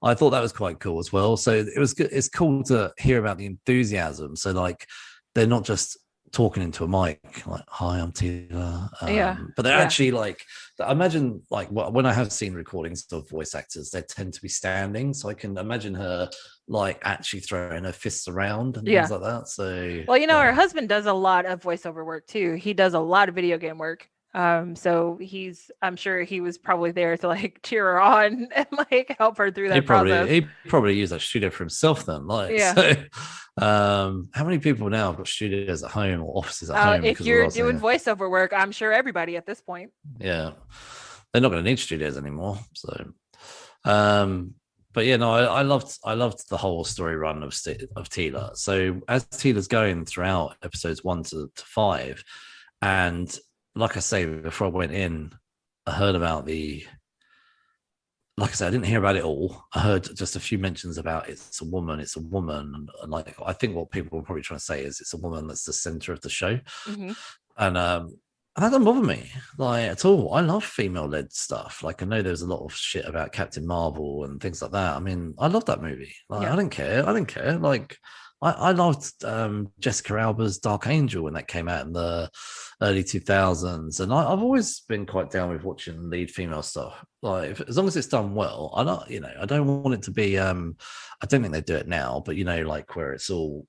I thought that was quite cool as well. So it was good. It's cool to hear about the enthusiasm. So like they're not just talking into a mic like, hi, I'm Tila, but they're actually like, I imagine like when I have seen recordings of voice actors, they tend to be standing, so I can imagine her like actually throwing her fists around and things like that. So well, you know, her husband does a lot of voiceover work too. He does a lot of video game work, so I'm sure he was probably there to like cheer her on and like help her through that process. He probably used that studio for himself then, like so. How many people now have got studios at home or offices at home? If you're doing voiceover work, I'm sure everybody at this point. Yeah, they're not going to need studios anymore. So, but yeah, no, I loved the whole story run of Tila. So as Tila's going throughout episodes 1 to 5, and like I say, before I went in, I heard about like I said, I didn't hear about it all. I heard just a few mentions about it's a woman. And like, I think what people were probably trying to say is it's a woman that's the center of the show. And that doesn't bother me like at all. I love female-led stuff. Like I know there's a lot of shit about Captain Marvel and things like that. I mean, I love that movie. Like, I didn't care. Like I loved Jessica Alba's Dark Angel when that came out in the early 2000s, and I've always been quite down with watching lead female stuff. Like as long as it's done well. I don't want it to be. I don't think they do it now, but you know, like where it's all,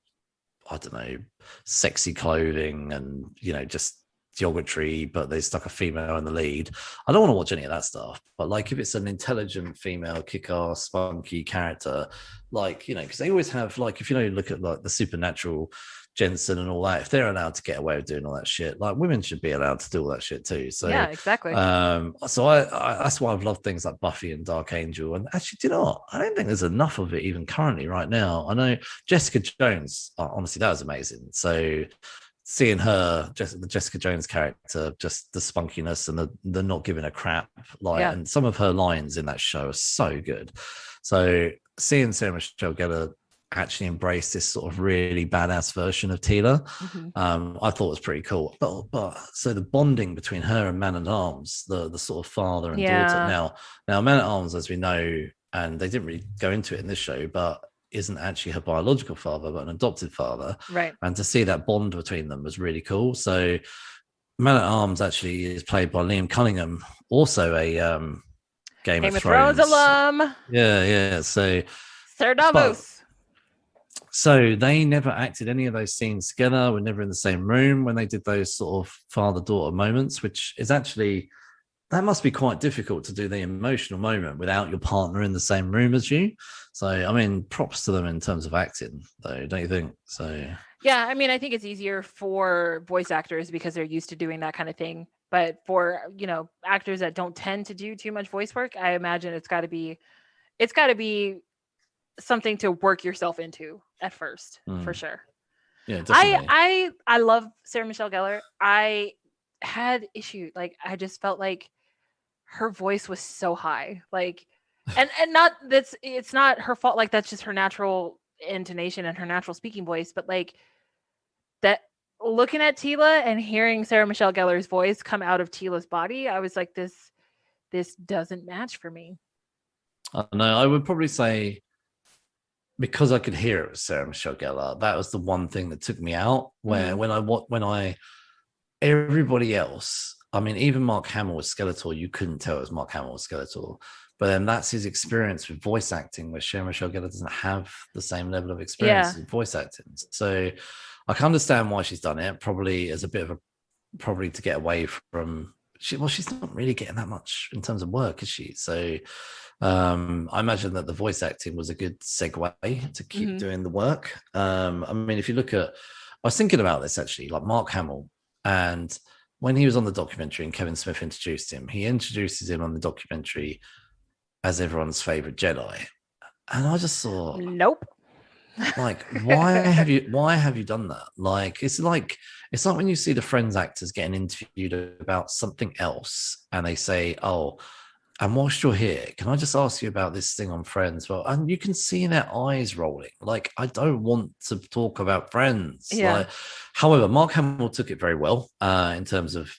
I don't know, sexy clothing and you know just geography, but they stuck a female in the lead. I don't want to watch any of that stuff. But like if it's an intelligent female, kick-ass, spunky character, like you know, because they always have like if you know look at like the Supernatural. Jensen and all that, if they're allowed to get away with doing all that shit, like women should be allowed to do all that shit too. So yeah, exactly. So I that's why I've loved things like Buffy and Dark Angel. And actually, do you know what? I don't think there's enough of it even currently right now. I know Jessica Jones, honestly, that was amazing. So seeing her, the Jessica Jones character, just the spunkiness and the not giving a crap, like, and some of her lines in that show are so good. So seeing Sarah Michelle Gellar actually embrace this sort of really badass version of Tila, I thought was pretty cool. But so the bonding between her and Man at Arms, the sort of father and daughter. Now Man at Arms, as we know, and they didn't really go into it in this show, but isn't actually her biological father, but an adopted father. Right. And to see that bond between them was really cool. So Man at Arms actually is played by Liam Cunningham, also a Game of Thrones alum. Yeah. So Sir Davos. So they never acted any of those scenes together. We're never in the same room when they did those sort of father-daughter moments, which is actually, that must be quite difficult to do the emotional moment without your partner in the same room as you. So, I mean, props to them in terms of acting, though, don't you think? So, yeah, I mean, I think it's easier for voice actors because they're used to doing that kind of thing. But for, you know, actors that don't tend to do too much voice work, I imagine it's got to be something to work yourself into at first, for sure. Yeah, definitely. I love Sarah Michelle Gellar. I had issue, like I just felt like her voice was so high, like, and not that's it's not her fault. Like that's just her natural intonation and her natural speaking voice. But like that, looking at Tila and hearing Sarah Michelle Gellar's voice come out of Tila's body, I was like, this doesn't match for me. I know. I would probably say, because I could hear it was Sarah Michelle Gellar, that was the one thing that took me out. Where everybody else, I mean, even Mark Hamill was Skeletor, you couldn't tell it was Mark Hamill was Skeletor. But then that's his experience with voice acting, where Sarah Michelle Gellar doesn't have the same level of experience in voice acting. So I can understand why she's done it. Probably as a bit of probably to get away from. She's not really getting that much in terms of work, is she? So. I imagine that the voice acting was a good segue to keep doing the work. I mean, if you look at, I was thinking about this actually, like Mark Hamill, and when he was on the documentary and Kevin Smith introduced him, he introduces him on the documentary as everyone's favorite Jedi, and I just thought, nope. Like, why have you done that? Like it's like when you see the Friends actors getting interviewed about something else, and they say, "Oh, And whilst you're here, can I just ask you about this thing on Friends? Well, and you can see their eyes rolling. Like, I don't want to talk about Friends. Yeah. Like, however, Mark Hamill took it very well in terms of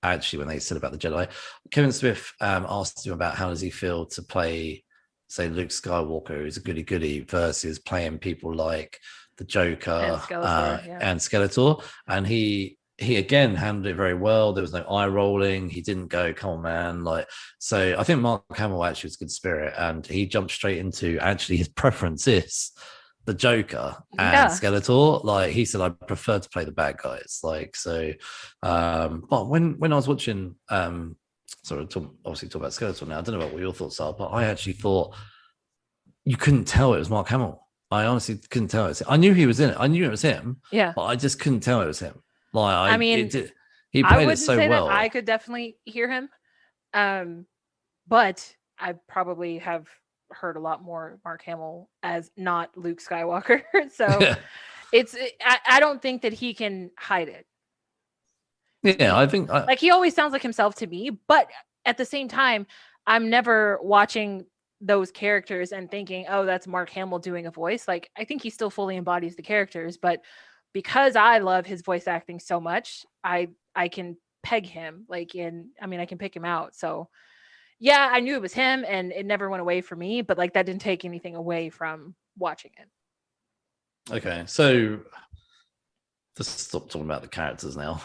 actually when they said about the Jedi. Kevin Smith asked him about how does he feel to play, say, Luke Skywalker, who's a goody-goody, versus playing people like the Joker and Skeletor. And he again handled it very well. There was no eye rolling. He didn't go, come on, man. Like, so I think Mark Hamill actually was good spirit, and he jumped straight into actually his preference is the Joker and Skeletor. Like, he said, I prefer to play the bad guys. Like, so, but when I was watching, obviously talk about Skeletor now, I don't know what your thoughts are, but I actually thought you couldn't tell it was Mark Hamill. I honestly couldn't tell it. I knew he was in it. I knew it was him. Yeah. But I just couldn't tell it was him. Like, I mean, he played it so well. I could definitely hear him. But I probably have heard a lot more Mark Hamill as not Luke Skywalker. So I don't think that he can hide it. Yeah, I think like he always sounds like himself to me, but at the same time, I'm never watching those characters and thinking, oh, that's Mark Hamill doing a voice. Like, I think he still fully embodies the characters, but because I love his voice acting so much, I can peg him, like, I can pick him out. So yeah, I knew it was him and it never went away for me, but like that didn't take anything away from watching it. Okay, so let's stop talking about the characters now.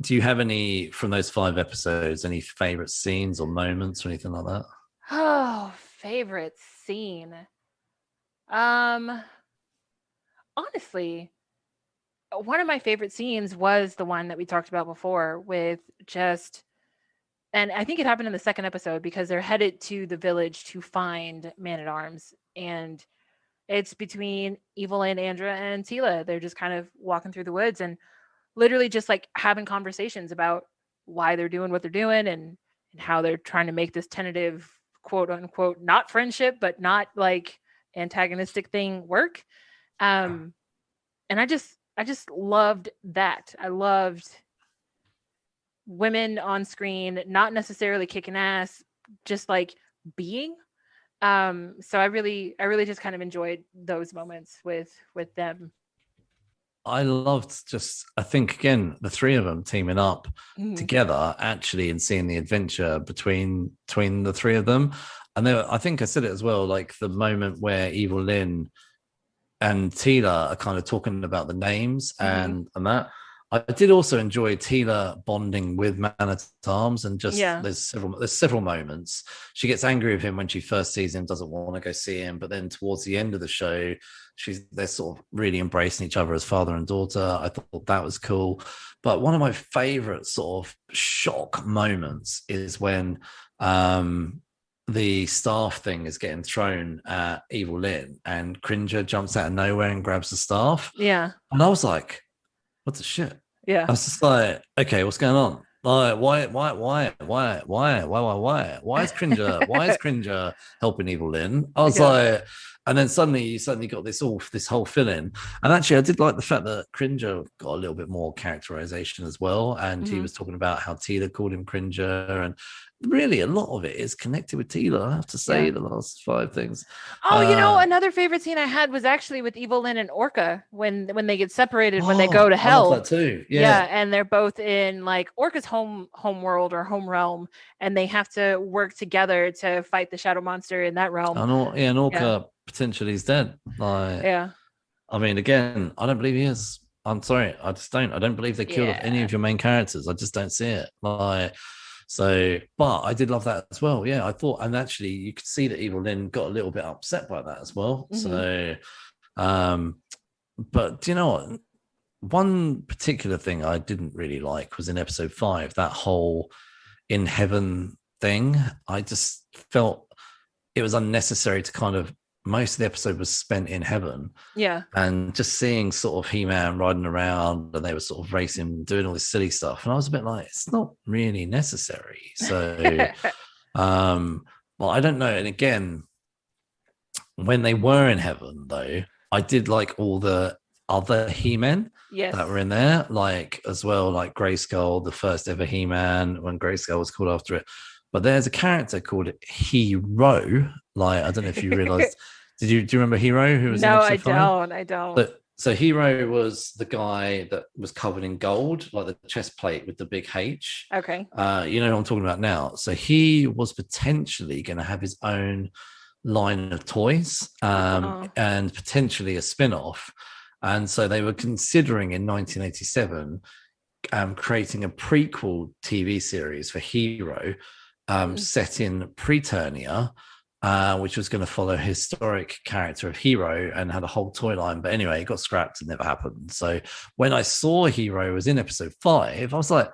Do you have any from those 5 episodes, any favorite scenes or moments or anything like that? Oh, favorite scene. Honestly, one of my favorite scenes was the one that we talked about before with and I think it happened in the 2nd episode because they're headed to the village to find Man-at-Arms, and it's between Evelyn, Andra, and Tila. They're just kind of walking through the woods and literally just like having conversations about why they're doing what they're doing and how they're trying to make this tentative, quote unquote, not friendship, but not like antagonistic thing work. And I just loved that. I loved women on screen, not necessarily kicking ass, just like being. So I really just kind of enjoyed those moments with them. I loved I think again, the 3 of them teaming up together actually and seeing the adventure between the 3 of them. And I think I said it as well, like the moment where Evil Lynn and Tila are kind of talking about the names and that. I did also enjoy Tila bonding with Man-at-Arms, and just there's several moments. She gets angry with him when she first sees him, doesn't want to go see him, but then towards the end of the show, they're sort of really embracing each other as father and daughter. I thought that was cool. But one of my favorite sort of shock moments is when the staff thing is getting thrown at Evil Lynn, and Cringer jumps out of nowhere and grabs the staff. Yeah. And I was like, what the shit? Yeah. I was just like, okay, what's going on? Like, why is Cringer helping Evil Lynn? I was like, and then suddenly you got this whole fill-in. And actually I did like the fact that Cringer got a little bit more characterization as well. And he was talking about how Tila called him Cringer, and really a lot of it is connected with Tila, I have to say, the last 5 things. Oh, another favorite scene I had was actually with Evil Lynn and Orca when they get separated, when they go to hell. I love that too. Yeah, and they're both in like Orca's home world or home realm, and they have to work together to fight the shadow monster in that realm. And Orca potentially is dead. Like, I mean, again, I don't believe he is. I'm sorry, I just don't. I don't believe they killed any of your main characters. I just don't see it. Like, so, but I did love that as well. Yeah, I thought, and actually, you could see that Evil Lynn got a little bit upset by that as well. So, but do you know what? One particular thing I didn't really like was in episode 5, that whole in heaven thing. I just felt it was unnecessary to kind of. Most of the episode was spent in heaven. Yeah. And just seeing sort of He-Man riding around, and they were sort of racing, doing all this silly stuff. And I was a bit like, it's not really necessary. So, well, I don't know. And again, when they were in heaven, though, I did like all the other He-Men that were in there, like as well, like Grayskull, the first ever He-Man, when Grayskull was called after it. But there's a character called Hero. Like, I don't know if you realized. Do you remember Hero? Who was No, in episode 5? I don't. So Hero was the guy that was covered in gold, like the chest plate with the big H. Okay. You know what I'm talking about now. So he was potentially going to have his own line of toys, and potentially a spin-off. And so they were considering in 1987 creating a prequel TV series for Hero, set in Preternia, which was going to follow a historic character of Hero and had a whole toy line. But anyway, it got scrapped and never happened. So when I saw Hero was in episode 5, I was like,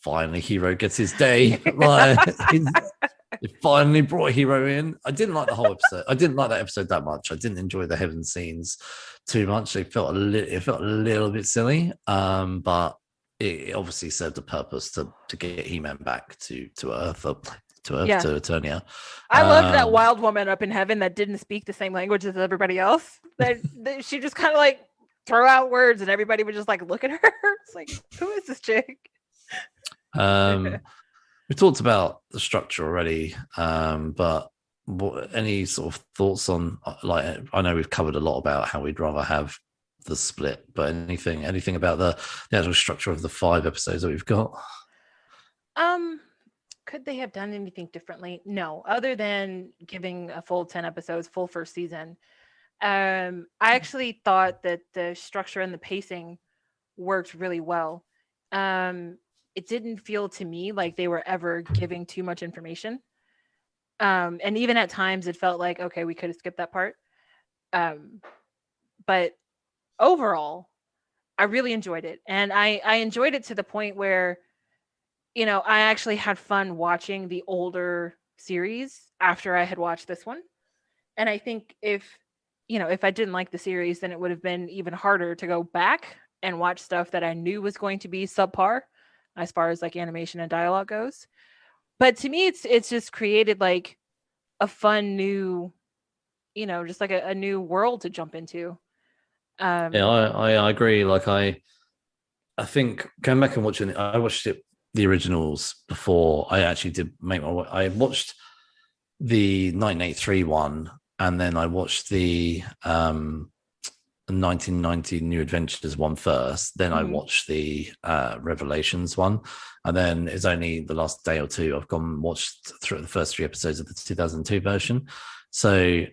finally, Hero gets his day. Like, they finally brought Hero in. I didn't like the whole episode. I didn't like that episode that much. I didn't enjoy the heaven scenes too much. It felt a little bit silly, but it obviously served a purpose to get He-Man back to Earth. To Eternia. I loved that wild woman up in heaven that didn't speak the same language as everybody else. That she just kind of like throw out words and everybody would just like look at her. It's like, who is this chick? We talked about the structure already, but any sort of thoughts on, like, I know we've covered a lot about how we'd rather have the split, but anything about the actual structure of the 5 episodes that we've got? Could they have done anything differently? No, other than giving a full 10 episodes, full first season. I actually thought that the structure and the pacing worked really well. It didn't feel to me like they were ever giving too much information. And even at times it felt like, okay, we could have skipped that part. But overall, I really enjoyed it. And I enjoyed it to the point where, I actually had fun watching the older series after I had watched this one. And I think if I didn't like the series, then it would have been even harder to go back and watch stuff that I knew was going to be subpar as far as like animation and dialogue goes. But to me, it's just created like a fun new, just like a new world to jump into. I agree. Like I think going back and watching it, I watched the originals before I actually did make I watched the 1983 one, and then I watched the 1990 New Adventures one first. Then I watched the Revelations one, and then it's only the last day or two I've gone and watched through the first 3 episodes of the 2002 version. So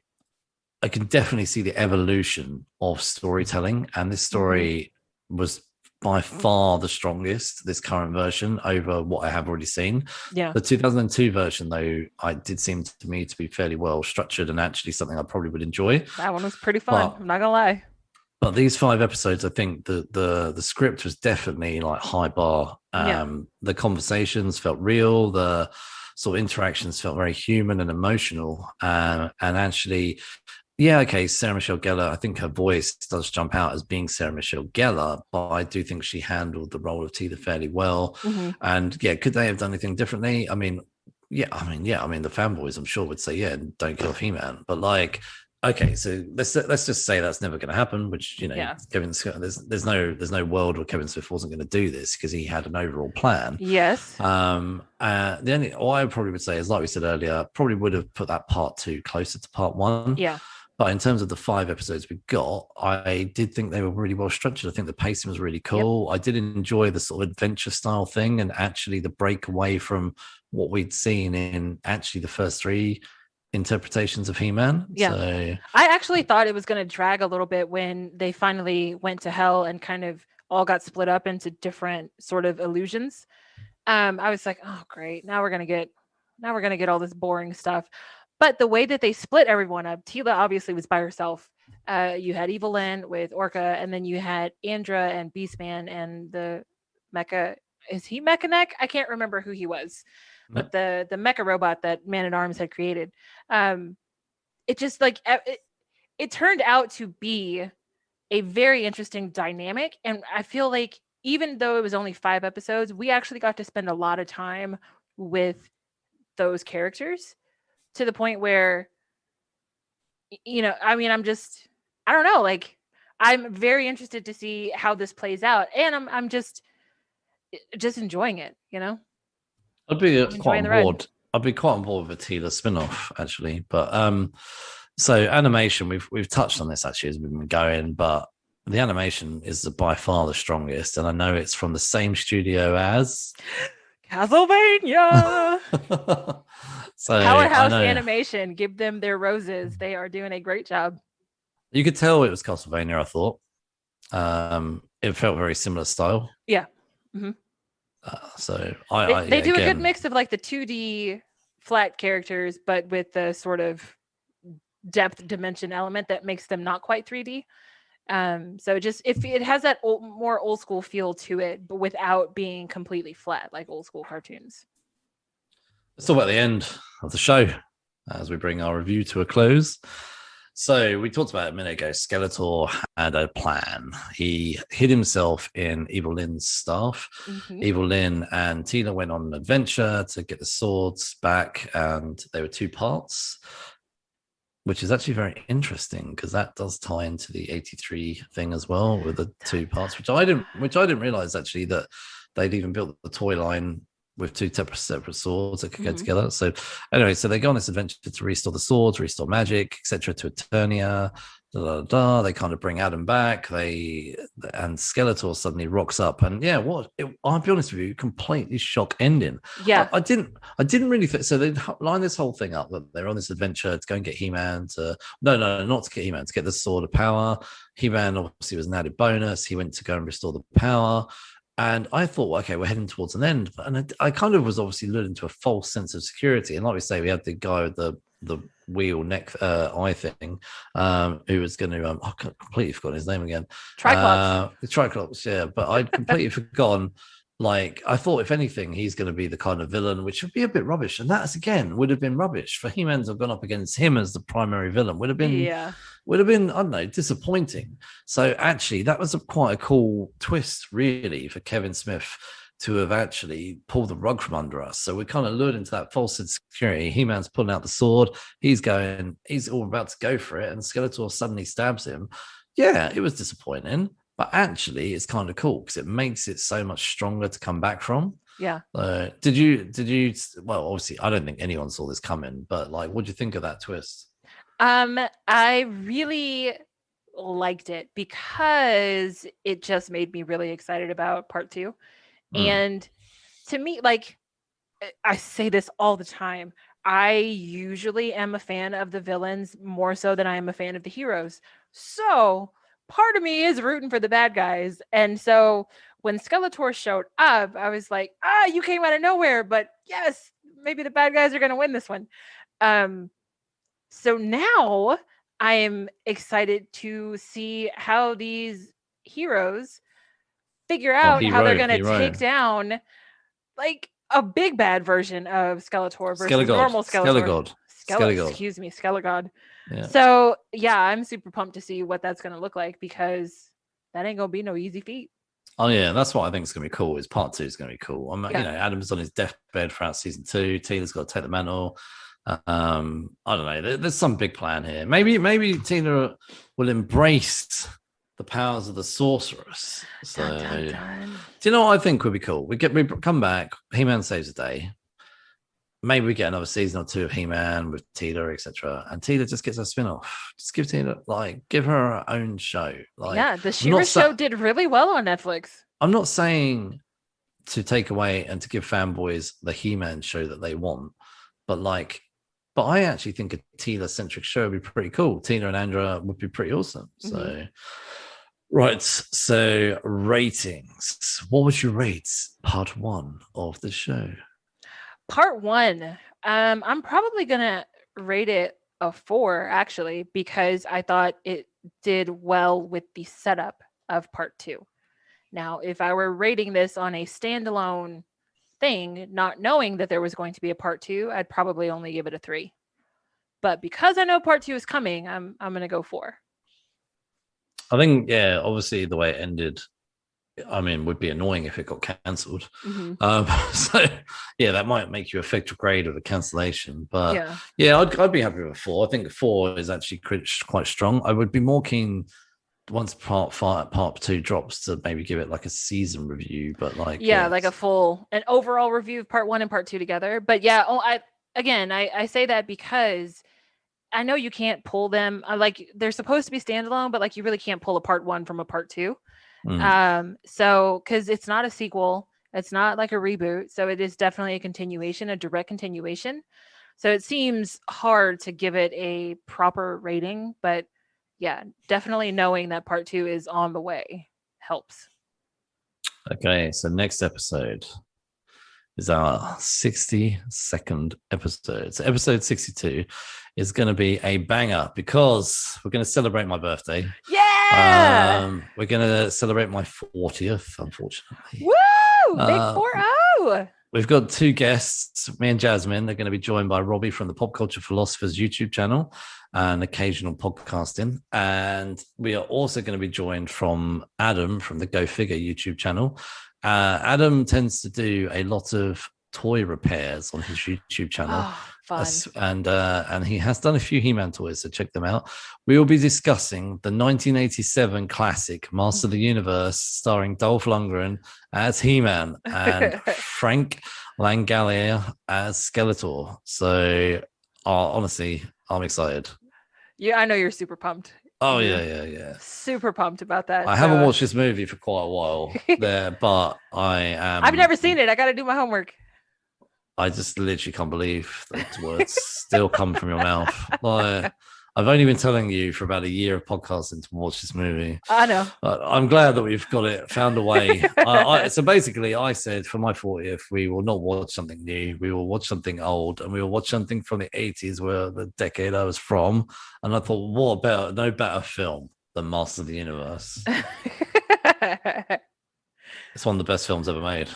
I can definitely see the evolution of storytelling, and this story was by far the strongest, this current version, over what I have already seen. Yeah. The 2002 version, though, I did seem to me to be fairly well structured and actually something I probably would enjoy. That one was pretty fun. I'm not gonna lie. But these 5 episodes, I think the script was definitely like high bar. The conversations felt real. The sort of interactions felt very human and emotional. And actually, Sarah Michelle Gellar, I think her voice does jump out as being Sarah Michelle Gellar, but I do think she handled the role of Tila fairly well. And could they have done anything differently? I mean, the fanboys, I'm sure, would say, don't kill He-Man. But like, okay, so let's just say that's never going to happen. Which Kevin Smith, there's no world where Kevin Smith wasn't going to do this because he had an overall plan. Yes. The only all I probably would say is, like we said earlier, probably would have put that part 2 closer to part 1. Yeah. But in terms of the 5 episodes we got, I did think they were really well structured. I think the pacing was really cool. I did enjoy the sort of adventure style thing, and actually the break away from what we'd seen in actually the first 3 interpretations of He-Man. Yeah. So I actually thought it was going to drag a little bit when they finally went to hell and kind of all got split up into different sort of illusions. I was like, oh great, now we're gonna get all this boring stuff. But the way that they split everyone up, Tila obviously was by herself. You had Evelyn with Orca, and then you had Andra and Beastman and the Mecha. Is he Mechaneck? I can't remember who he was, but the Mecha robot that Man at Arms had created. It just like it turned out to be a very interesting dynamic, and I feel like even though it was only 5 episodes, we actually got to spend a lot of time with those characters. To the point where, I mean, I don't know, like, I'm very interested to see how this plays out. And I'm just enjoying it, I'd be quite on board I'd be quite on board with a Tila spin-off actually, but so animation, we've touched on this actually as we've been going, but the animation is by far the strongest, and I know it's from the same studio as Castlevania. So Powerhouse Animation, give them their roses. They are doing a great job. You could tell it was Castlevania, I thought. It felt very similar style. Yeah. Mm-hmm. So they do a good mix of like the 2D flat characters, but with the sort of depth dimension element that makes them not quite 3D. So just if it has that more old school feel to it, but without being completely flat like old school cartoons. Let's talk about the end of the show as we bring our review to a close. So we talked about it a minute ago. Skeletor had a plan. He hid himself in Evil Lynn's staff. Mm-hmm. Evil Lynn and Tina went on an adventure to get the swords back, and they were 2 parts, which is actually very interesting because that does tie into the 83 thing as well with the 2 parts, which I didn't realize actually that they'd even built the toy line with 2 separate swords that could go together. So anyway, so they go on this adventure to restore the swords, restore magic, etc. to Eternia. They kind of bring Adam back. And Skeletor suddenly rocks up, and I'll be honest with you, completely shock ending. Yeah, I didn't really fit. So they line this whole thing up that they're on this adventure to go and get He-Man not to get He-Man, to get the sword of power. He-Man obviously was an added bonus. He went to go and restore the power. And I thought, okay, we're heading towards an end. And I kind of was obviously led into a false sense of security. And like we say, we had the guy with the wheel neck eye thing, who was going to, I completely forgot his name again. Triclops, yeah. But I'd completely forgotten. Like, I thought, if anything, he's going to be the kind of villain, which would be a bit rubbish. And that's, again, would have been rubbish. For He-Man to have gone up against him as the primary villain would have been, I don't know, disappointing. So actually, that was quite a cool twist, really, for Kevin Smith to have actually pulled the rug from under us. So we're kind of lured into that false security. He-Man's pulling out the sword. He's all about to go for it. And Skeletor suddenly stabs him. Yeah, it was disappointing. But actually, it's kind of cool because it makes it so much stronger to come back from. Yeah. Did you? Well, obviously, I don't think anyone saw this coming. But like, what do you think of that twist? I really liked it because it just made me really excited about part 2. And to me, like, I say this all the time, I usually am a fan of the villains more so than I am a fan of the heroes. So part of me is rooting for the bad guys. And so when Skeletor showed up, I was like, you came out of nowhere, but yes, maybe the bad guys are going to win this one. So now I am excited to see how these heroes figure out how they're going to take down like a big bad version of Skeletor versus normal Skeletor. Excuse me, Skelegod. Yeah. So yeah, I'm super pumped to see what that's going to look like because that ain't going to be no easy feat. Oh yeah, that's what I think is going to be cool. Is part 2 is going to be cool. You know, Adam's on his deathbed throughout season 2. Tina's got to take the mantle. I don't know. There's some big plan here. Maybe Tina will embrace the powers of the sorceress. So, do you know what I think would be cool? We come back. He-Man saves the day. Maybe we get another season or 2 of He-Man with Tila, etc. And Tila just gets a spin-off. Just give Tila, give her her own show. The She-Ra show did really well on Netflix. I'm not saying to take away and to give fanboys the He-Man show that they want, but I actually think a Tila-centric show would be pretty cool. Tina and Andra would be pretty awesome. So, right. So ratings. What would you rate part 1 of the show? Part 1, I'm probably gonna rate it a 4 actually because I thought it did well with the setup of part 2. Now, if I were rating this on a standalone thing, not knowing that there was going to be a part 2, I'd probably only give it a 3. But because I know part 2 is coming, I'm gonna go 4. I think, obviously the way it ended, I mean, would be annoying if it got cancelled. So that might make you affect your grade of a cancellation. But I'd be happy with a 4. I think 4 is actually quite strong. I would be more keen once part 2 drops to maybe give it like a season review, but like a full an overall review of part 1 and part 2 together. But again, I say that because I know you can't pull them. Like they're supposed to be standalone, but like you really can't pull a part 1 from a part 2. So because it's not a sequel, it's not like a reboot, so it is definitely a continuation, a direct continuation. So it seems hard to give it a proper rating, but yeah, definitely knowing that part 2 is on the way helps. Okay, so next episode is our 62nd episode. So episode 62 is going to be a banger because we're going to celebrate my birthday. Yeah! We're going to celebrate my 40th, unfortunately. Woo! Big 4-0! We've got 2 guests, me and Jasmine. They're going to be joined by Robbie from the Pop Culture Philosophers YouTube channel and occasional podcasting. And we are also going to be joined from Adam from the Go Figure YouTube channel. Adam tends to do a lot of toy repairs on his YouTube channel. Fun. And he has done a few He-Man toys, so check them out. We will be discussing the 1987 classic Master of the Universe starring Dolph Lundgren as He-Man and Frank Langella as Skeletor. So honestly, I'm excited. Yeah, I know you're super pumped. Oh, yeah. Super pumped about that. I haven't watched this movie for quite a while there, but I am. I've never seen it. I got to do my homework. I just literally can't believe those words still come from your mouth. Like, I've only been telling you for about a year of podcasting to watch this movie. I know. I'm glad that we've got it, found a way. So basically, I said for my 40th, we will not watch something new. We will watch something old, and we will watch something from the 80s, where the decade I was from. And I thought, no better film than Master of the Universe. It's one of the best films ever made.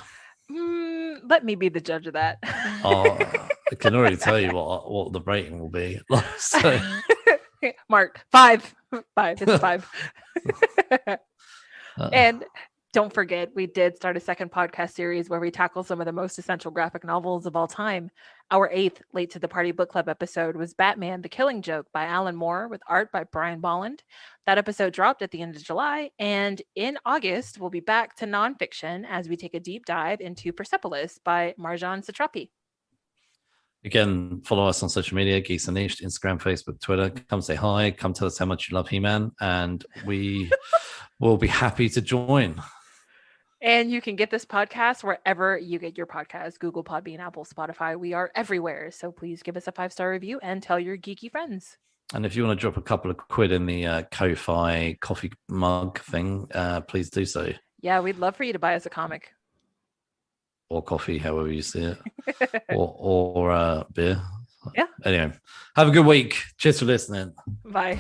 Let me be the judge of that. I can already tell you what the rating will be. So. Mark 5. It's 5. And don't forget, we did start a second podcast series where we tackle some of the most essential graphic novels of all time. Our 8th Late to the Party Book Club episode was Batman: The Killing Joke by Alan Moore with art by Brian Bolland. That episode dropped at the end of July, and in August, we'll be back to nonfiction as we take a deep dive into Persepolis by Marjan Satrapi. Again, follow us on social media, Geeks Unleashed, Instagram, Facebook, Twitter. Come say hi. Come tell us how much you love He-Man, and we will be happy to join. And you can get this podcast wherever you get your podcast, Google, Podbean, Apple, Spotify. We are everywhere. So please give us a 5-star review and tell your geeky friends. And if you want to drop a couple of quid in the Ko-Fi coffee mug thing, please do so. Yeah, we'd love for you to buy us a comic. Or coffee, however you see it. or beer. Yeah. Anyway, have a good week. Cheers for listening. Bye.